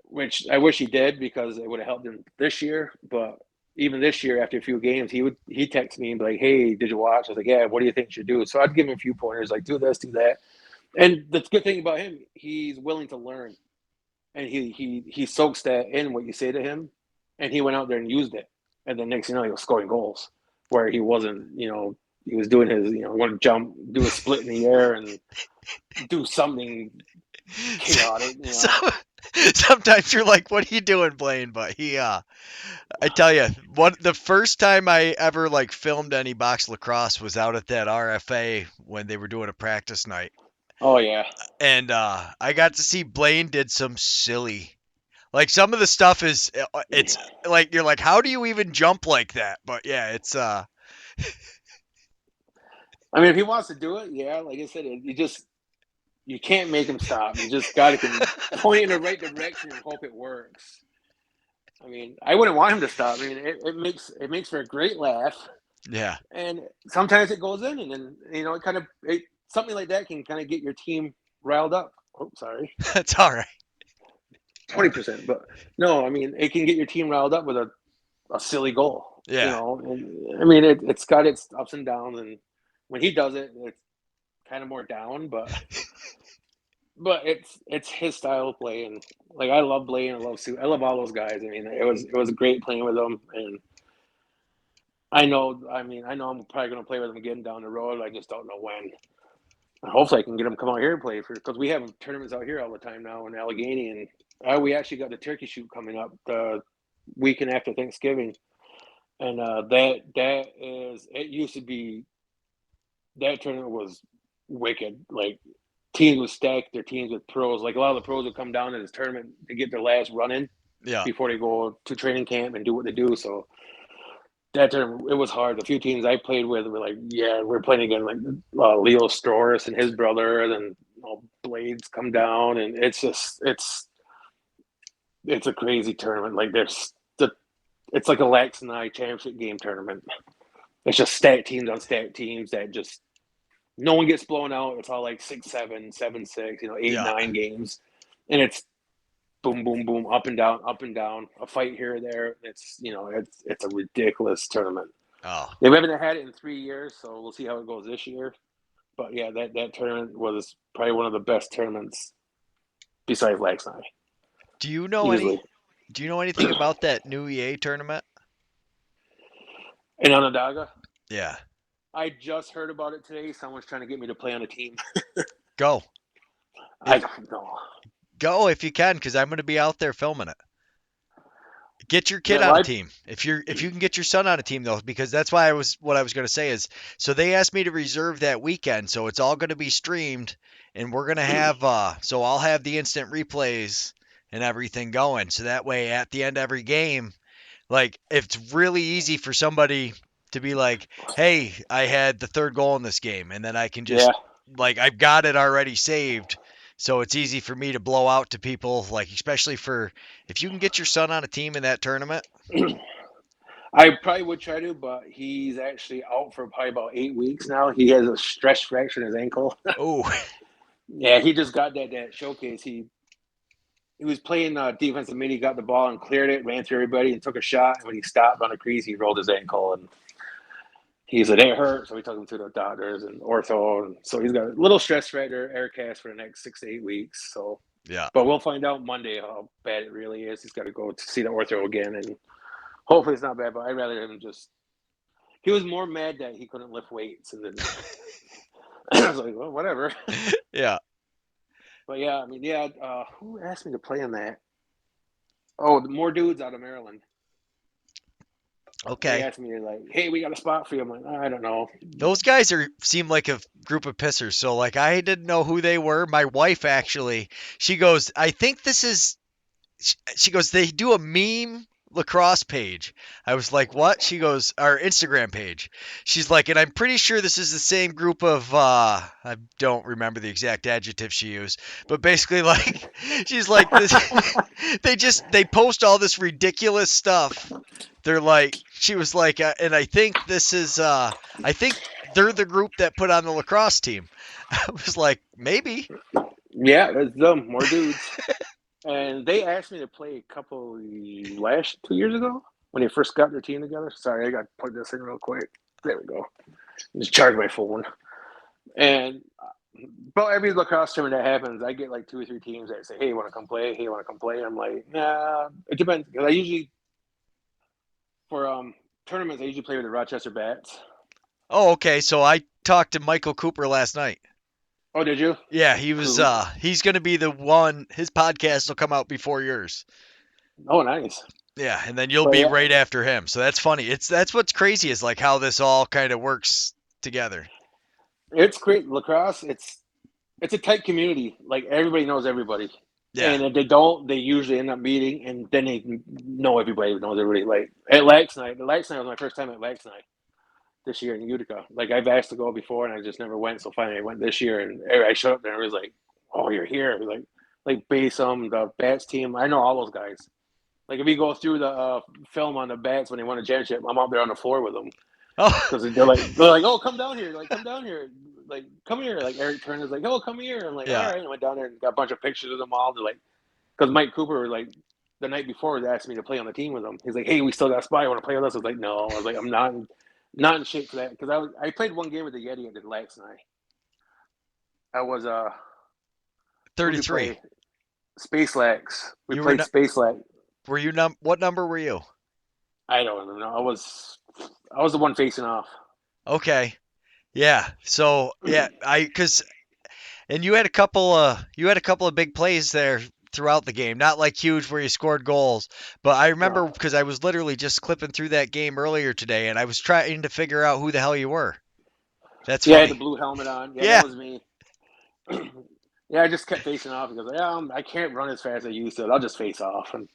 Which I wish he did because it would have helped him this year. But even this year, after a few games, he text me and be like, "Hey, did you watch?" I was like, "Yeah. What do you think you should do?" So I'd give him a few pointers, like do this, do that. And the good thing about him, he's willing to learn, and he soaks that in what you say to him, and he went out there and used it, and then next thing you know, he was scoring goals where he wasn't. He was doing his, want to jump, do a split in the air, and do something chaotic. so, sometimes you're like, "What are you doing, Blaine?" But I tell you, the first time I ever like filmed any box lacrosse was out at that RFA when they were doing a practice night, Oh yeah, and I got to see Blaine did some silly. Like some of the stuff is, it's like you're like, how do you even jump like that? But yeah, it's I mean, if he wants to do it, yeah, like I said, you can't make him stop. You just got to can point in the right direction and hope it works. I mean, I wouldn't want him to stop. I mean, it makes for a great laugh, yeah, and sometimes it goes in, and then something like that can kind of get your team riled up. Oh, sorry, that's all right. 20%, but no, I mean it can get your team riled up with a silly goal. Yeah. And I mean it's got its ups and downs, and when he does it, it's kind of more down, but it's his style of play, and like I love Blaine, I love Sue, I love all those guys. I mean, it was great playing with them, and I know I'm probably going to play with them again down the road. I just don't know when. Hopefully, I can get them to come out here and play because we have tournaments out here all the time now in Allegheny, and we actually got the turkey shoot coming up the weekend after Thanksgiving, and that is it. Used to be that tournament was wicked. Like teams would stack their teams with pros. Like a lot of the pros would come down to this tournament to get their last run in Yeah. before they go to training camp and do what they do. So that tournament, it was hard. The few teams I played with were like, yeah, we're playing again like Leo Storis and his brother, and then Blades come down, and it's a crazy tournament. Like it's like a Lax and I championship game tournament. It's just stat teams on stat teams that just no one gets blown out. It's all like 6-7, 7-6, 8, Yeah. 9 games, and it's boom, boom, boom, up and down, a fight here or there. It's a ridiculous tournament. Oh, They haven't had it in 3 years, so we'll see how it goes this year. But yeah, that tournament was probably one of the best tournaments besides Lax and I, do you know any? easily. Do you know anything about that new EA tournament? And Onondaga, Yeah. I just heard about it today. Someone's trying to get me to play on a team. Go. I If don't know. Go if you can, because I'm going to be out there filming it. Get your kid Yeah, on well, a team. If you can get your son on a team though, because that's why what I was going to say is, so they asked me to reserve that weekend, so it's all going to be streamed, and we're going to have so I'll have the instant replays and everything going, so that way at the end of every game, like it's really easy for somebody to be like, hey, I had the third goal in this game, and then I can just yeah, like I've got it already saved So it's easy for me to blow out to people, like especially for if you can get your son on a team in that tournament. I probably would try to, but he's actually out for probably about 8 weeks now. He has a stress fracture in his ankle. Oh, Yeah, he just got that showcase. He was playing defensive mid. He got the ball and cleared it, ran through everybody, and took a shot. And when he stopped on a crease, he rolled his ankle, and he said it hurt. So we took him to the doctors and ortho. And so he's got a little stress fracture, air cast for the next 6 to 8 weeks. So, yeah. but we'll find out Monday how bad it really is. He's got to go to see the ortho again, and hopefully it's not bad. But I'd rather him just. He was more mad that he couldn't lift weights, and then I was like, well, whatever. Yeah. But yeah, I mean, yeah. Who asked me to play in that? Oh, the more dudes out of Maryland. They Okay. asked me like, "Hey, we got a spot for you." I'm like, I don't know. Those guys seem like a group of pissers. So like I didn't know who they were. My wife actually, she goes, "I think this is." She goes, "They do a meme lacrosse page." I was like, "What?" She goes, "Our Instagram page." She's like, "And I'm pretty sure this is the same group of I don't remember the exact adjective she used, but basically like she's like this they post all this ridiculous stuff. They're like she was like and I think this is I think they're the group that put on the lacrosse team. I was like, "Maybe." Yeah, it's them, more dudes. And they asked me to play a couple last 2 years ago when they first got their team together. Sorry, I got to plug this in real quick. There we go. Just charge my phone. And but every lacrosse tournament that happens, I get like 2 or 3 teams that say, "Hey, you want to come play? Hey, you want to come play?" I'm like, nah. It depends because I usually for tournaments I usually play with the Rochester Bats. Oh, okay. So I talked to Michael Cooper last night. Oh, did you? Yeah, he was Cool. he's going to be the one his podcast will come out before yours. Oh, nice. Yeah, and then you'll But be yeah, right after him. So that's funny. That's what's crazy is like how this all kind of works together. it's great lacrosse. It's a tight community. Like everybody knows everybody, Yeah. and if they don't, they usually end up meeting, and then they know everybody knows everybody. Like at Lax Night, the Lax Night was my first time at Lax Night this year in Utica. Like I've asked to go before, and I just never went. So finally, I went this year, and I showed up there, and it was like, "Oh, you're here!" Like Basom, the Bats team. I know all those guys. Like if you go through the film on the Bats when they won a championship, I'm out there on the floor with them Oh, because they're like, oh, come down here, like come down here, like come here. Like Eric Turner's like, oh, come here. I'm like, all yeah. right. And I went down there and got a bunch of pictures of them all. They're like, because Mike Cooper like the night before was asked me to play on the team with him. He's like, hey, we still got a spot. You want to play with us? I was like, no. I was like, I'm not in shape for that because I played one game with the Yeti at the last night. I was who did we 33. play? Space Lax. We You were played Space Lax. were you what number were you? I don't even know. I was the one facing off. Okay. Yeah. So, yeah, I cuz and you had a couple of big plays there throughout the game. Not like huge where you scored goals, but I remember No. because I was literally just clipping through that game earlier today and I was trying to figure out who the hell you were. That's Yeah, I had the funny. blue helmet on. Yeah, that Yeah. was me. Yeah, I just kept facing off because yeah, I can't run as fast as I used to. I'll just face off. And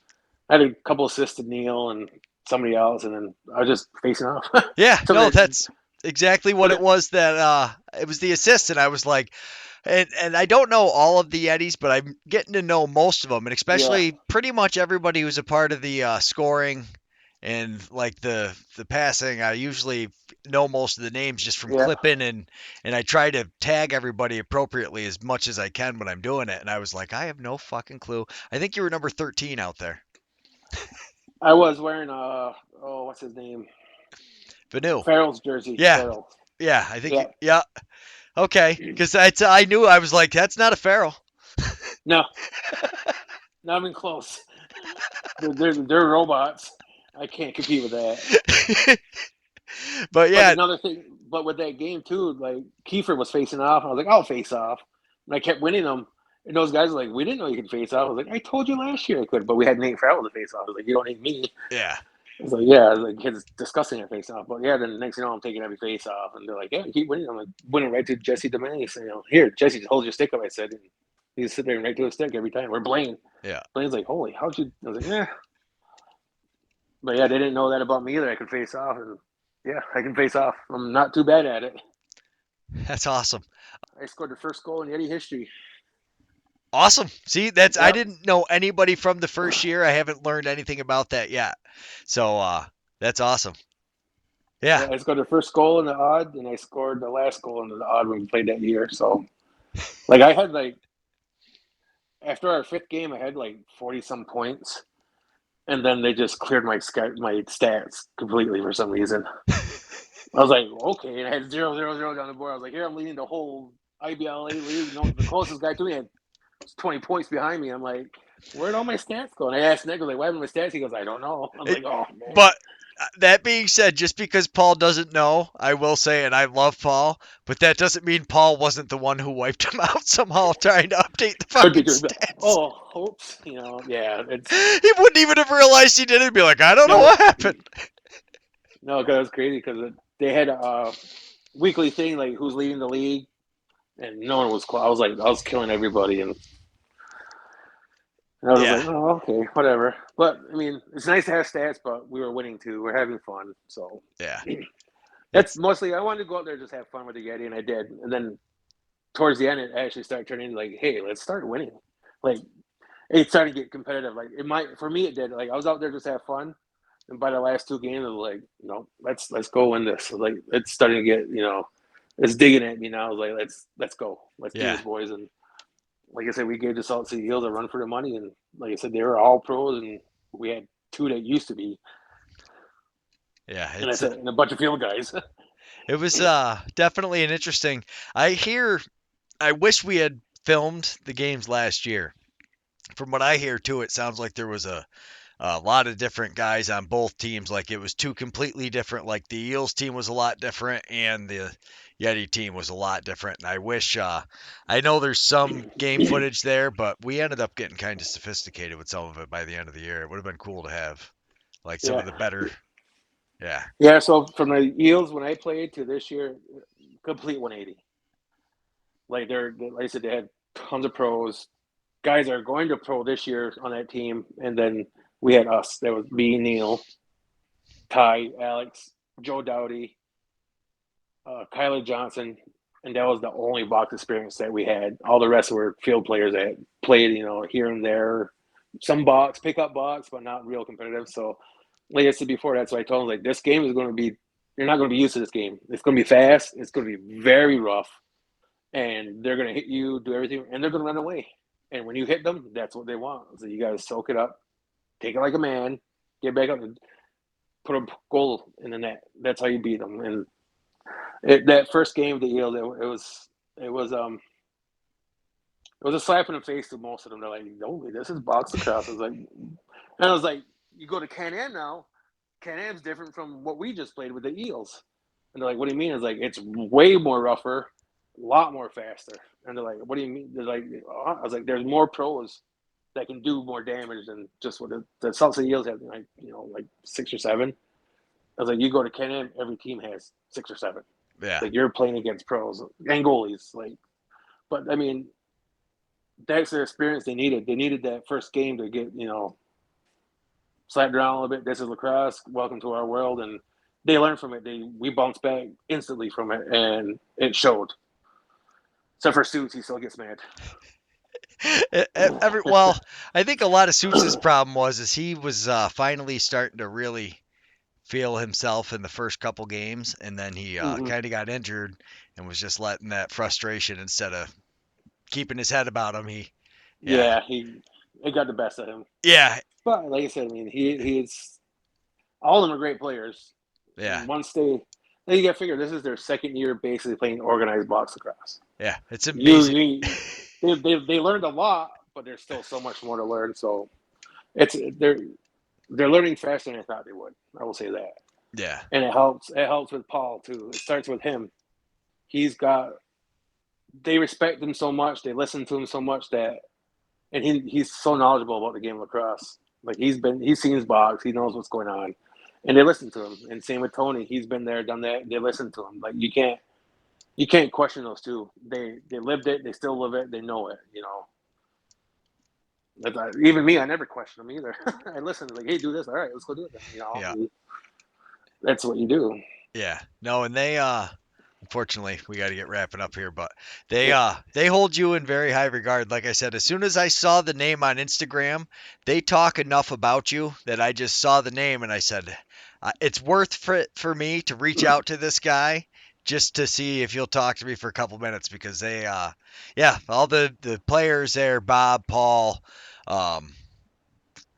I had a couple assists to Neil and somebody else, and then I was just facing off. Yeah, so no, that, that's exactly what but it was that it was the assist and I was like and I don't know all of the Yetis, but I'm getting to know most of them and yeah, especially pretty much everybody who's a part of the scoring and like the passing. I usually know most of the names just from yeah, clipping and I try to tag everybody appropriately as much as I can when I'm doing it and I was like I have no fucking clue. I think you were number 13 out there. I was wearing what's his name? Vanu. Farrell's jersey. Yeah. Farrell. Yeah, I think Yeah, yeah. Okay, because I knew I was like that's not a feral. no, not even close. They're robots. I can't compete with that. But But yeah, another thing, but with that game too, like Kiefer was facing off. I was like, I'll face off, and I kept winning them. And those guys were like, we didn't know you could face off. I was like, I told you last year I could, but we had Nate Farrell to face off. I was like, you don't need me. yeah, I was like, yeah, I was like, it's disgusting at face off. But yeah, then the next thing you know, I'm taking every face off, and they're like, yeah, keep winning. I'm like, winning right to Jesse DeManis. Here, Jesse, hold your stick up. I said, and he's sitting there right to his stick every time. We're Blaine. yeah. Blaine's like, holy, how'd you? I was like, yeah. But yeah, they didn't know that about me either. I could face off, and yeah, I can face off. I'm not too bad at it. That's awesome. I scored the first goal in Yeti history. Awesome. See, that's I Yep. didn't know anybody from the first year. I haven't learned anything about that yet. So that's awesome. Yeah. Yeah, I scored the first goal in the odd, and I scored the last goal in the odd when we played that year. So, like, I had like after our fifth game, I had like 40 some points, and then they just cleared my stats completely for some reason. I was like, okay, and I had 0-0-0 down the board. I was like, here I'm leading the whole IBLA league. No, the closest guy to me had 20 points behind me. I'm like, where'd all my stats go? And I asked Nick, I was like, why haven't my stats? He goes, I don't know. I'm It, like, oh man. but that being said, just because Paul doesn't know, I will say, and I love Paul, but that doesn't mean Paul wasn't the one who wiped him out somehow trying to update the Could be fucking good. stats. Oh, hopes. Yeah, it's He wouldn't even have realized he did it. He'd be like, I don't know no, what happened. no, because it was crazy because they had a weekly thing like who's leading the league, and no one was. I was like, I was killing everybody, and I was Yeah, like, oh, okay, whatever. But I mean, it's nice to have stats, but we were winning too. We're having fun, so yeah. that's It's mostly. I wanted to go out there and just have fun with the Yeti, and I did. And then towards the end, it actually started turning into like, hey, let's start winning. Like it started to get competitive. Like it might for me, it did. Like I was out there just to have fun, and by the last two games, I was like, no, let's go win this. Like it's starting to get it's digging at me now. I was like, let's go, let's do yeah, this, boys. And like I said, we gave the Salt City Heels a run for the money, and like I said, they were all pros, and we had two that used to be, yeah. and I said, and a bunch of field guys. It was definitely an interesting. I hear. I wish we had filmed the games last year. From what I hear too, it sounds like there was a lot of different guys on both teams. Like it was two completely different. Like the Eels team was a lot different, and the Yeti team was a lot different. And I wish, I know there's some game footage there, but we ended up getting kind of sophisticated with some of it by the end of the year. It would have been cool to have like some Yeah, of the better. Yeah, yeah. So from the Eels when I played to this year, complete 180. Like like I said, they had tons of pros. Guys are going to pro this year on that team, and then we had us. That was me, Neil, Ty, Alex, Joe Dowdy, Kyler Johnson, and that was the only box experience that we had. All the rest were field players that played, here and there, some box, pickup box, but not real competitive. So, like I said before, that's why I told them like this game is going to be. You're not going to be used to this game. It's going to be fast. It's going to be very rough, and they're going to hit you, do everything, and they're going to run away. And when you hit them, that's what they want. So you got to soak it up, take it like a man, get back up, and put a goal in the net. That's how you beat them. And that first game of the Eels, it was it was a slap in the face to most of them. They're like, "No, this is box lacrosse." I was like, "You go to Can-Am now. Can-Am's different from what we just played with the Eels." And they're like, "What do you mean?" It's like it's way more rougher, a lot more faster. And they're like, "What do you mean?" They're like, I was like, "There's more pros that can do more damage than just what the Salt City Eels have, like 6 or 7." I was like, "You go to Can-Am, every team has 6 or 7. yeah, Like you're playing against pros and goalies, like." But I mean, that's the experience they needed. They needed that first game to get slapped around a little bit. This is lacrosse. Welcome to our world, and they learned from it. We bounced back instantly from it, and it showed. Except for Suits, he still gets mad. Well, I think a lot of Suits' problem was is he was finally starting to really feel himself in the first couple games, and then he Hmm. kind of got injured and was just letting that frustration instead of keeping his head about him. Yeah, Yeah, it got the best of him. yeah, But like I said, I mean, he's all of them are great players. yeah, And once then you got to figure this is their second year basically playing organized box lacrosse. yeah. It's You, amazing. you they learned a lot, but there's still so much more to learn. So it's they're learning faster than I thought they would. I will say that, Yeah, and it helps. It helps with Paul too. It starts with him. He's got they respect him so much. They listen to him so much that, and he's so knowledgeable about the game of lacrosse. Like he's seen his box. He knows what's going on, and they listen to him. And same with Tony. He's been there, done that. They listen to him. Like you can't question those two. They lived it. They still live it. They know it. Even me, I never question them either. I listen, like, hey, do this. All right, let's go do it then. yeah, That's what you do. yeah. No, and they unfortunately, we got to get wrapping up here, but Yeah. they hold you in very high regard. Like I said, as soon as I saw the name on Instagram, they talk enough about you that I just saw the name and I said, it's worth for me to reach out to this guy just to see if he'll talk to me for a couple minutes because yeah, all the players there, Bob, Paul, um,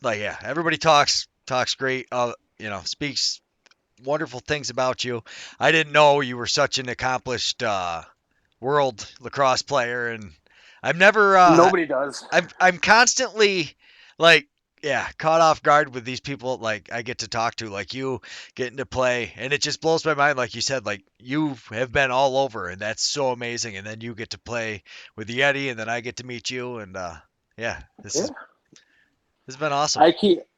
like yeah, everybody talks great. Speaks wonderful things about you. I didn't know you were such an accomplished world lacrosse player, and I've never. Nobody does. I'm constantly like yeah caught off guard with these people like I get to talk to like you getting to play, and it just blows my mind. Like you said, like you have been all over, and that's so amazing. And then you get to play with the Yeti, and then I get to meet you, and yeah, Yeah. this has been awesome.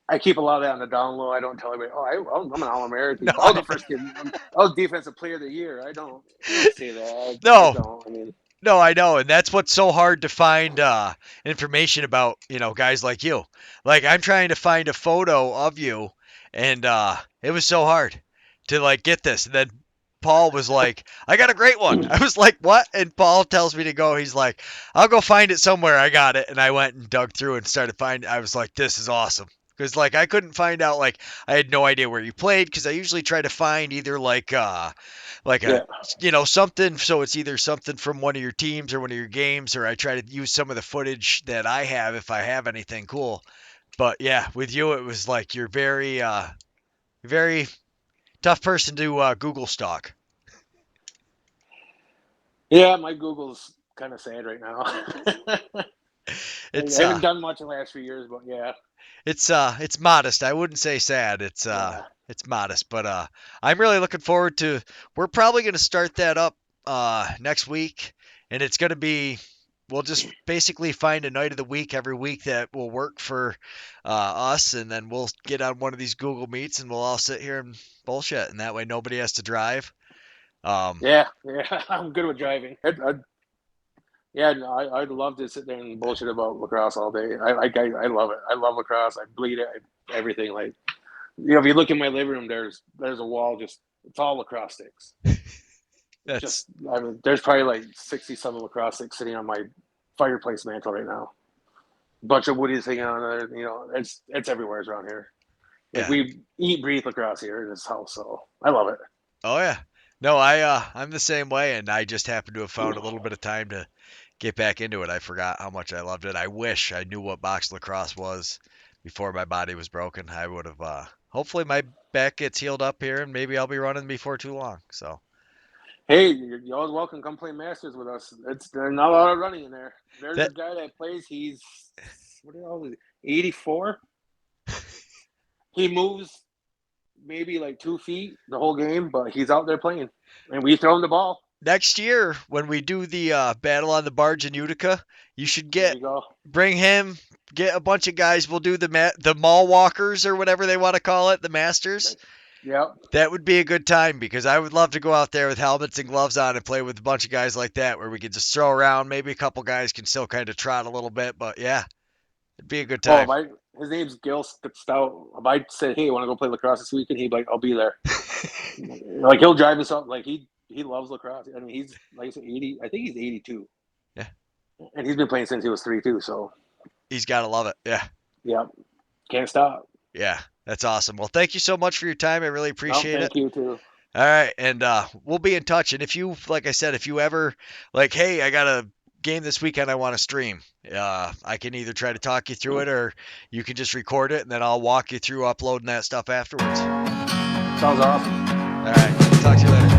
I keep a lot of that on the down low. I don't tell anybody. I'm an All No, American. I was the first kid. I was Defensive Player of the Year. I don't say that. I no, don't. I mean, No, I know, and that's what's so hard to find information about, guys like you. Like I'm trying to find a photo of you, and it was so hard to like get this. And then Paul was like, "I got a great one." I was like, "What?" And Paul tells me to go. He's like, "I'll go find it somewhere. I got it." And I went and dug through and started finding. I was like, "This is awesome." Because like I couldn't find out like I had no idea where you played because I usually try to find either like a yeah, something so it's either something from one of your teams or one of your games or I try to use some of the footage that I have if I have anything cool. But yeah, with you it was like you're very tough person to Google stalk. yeah. My Google's kind of sad right now. I It's haven't done much in the last few years, but yeah, it's modest. I wouldn't say sad. yeah, It's modest, but I'm really looking forward to we're probably going to start that up next week and it's going to be we'll just basically find a night of the week every week that will work for us and then we'll get on one of these Google Meets and we'll all sit here and bullshit and that way nobody has to drive. Um yeah. I'm good with driving. Yeah, no, I'd love to sit there and bullshit about lacrosse all day. I love it. I love lacrosse. I bleed it. Everything. Like, if you look in my living room, there's a wall just it's all lacrosse sticks. that's Just I mean, there's probably like 60 some lacrosse sticks sitting on my fireplace mantle right now. Bunch of woodies hanging on there. It's everywhere around here. Like yeah. we eat, breathe lacrosse here in this house, so I love it. Oh yeah. No, I'm the same way and I just happen to have found a little bit of time to get back into it. I forgot how much I loved it. I wish I knew what box lacrosse was before my body was broken. I would have. Hopefully, my back gets healed up here, and maybe I'll be running before too long. So Hey, you're always welcome. Come play Masters with us. There's not a lot of running in there. There's a that guy that plays. He's what the hell is he? 84. He moves maybe like 2 feet the whole game, but he's out there playing, and we throw him the ball. next year when we do the battle on the barge in Utica, you should There you go. bring him. Get a bunch of guys. We'll do the mall walkers or whatever they want to call it, the Masters. Yep. That would be a good time because I would love to go out there with helmets and gloves on and play with a bunch of guys like that where we could just throw around. Maybe a couple guys can still kind of trot a little bit, but yeah, it'd be a good Oh, time. his name's Gil Stout. If I said, "Hey, want to go play lacrosse this weekend?" He'd be like, "I'll be there." Like he'll drive us up. Like he loves lacrosse. I mean, he's like I said, 80. I think he's 82. Yeah, And he's been playing since he was 3 too. So he's got to love it. Yeah, yeah, can't stop. yeah, that's awesome. Well, thank you so much for your time. I really No, appreciate it. thank you too. All right, and we'll be in touch. And if you, like I said, if you ever like, hey, I got a game this weekend I want to stream, I can either try to talk you through it or you can just record it and then I'll walk you through uploading that stuff afterwards. Sounds awesome. All right, talk to you later.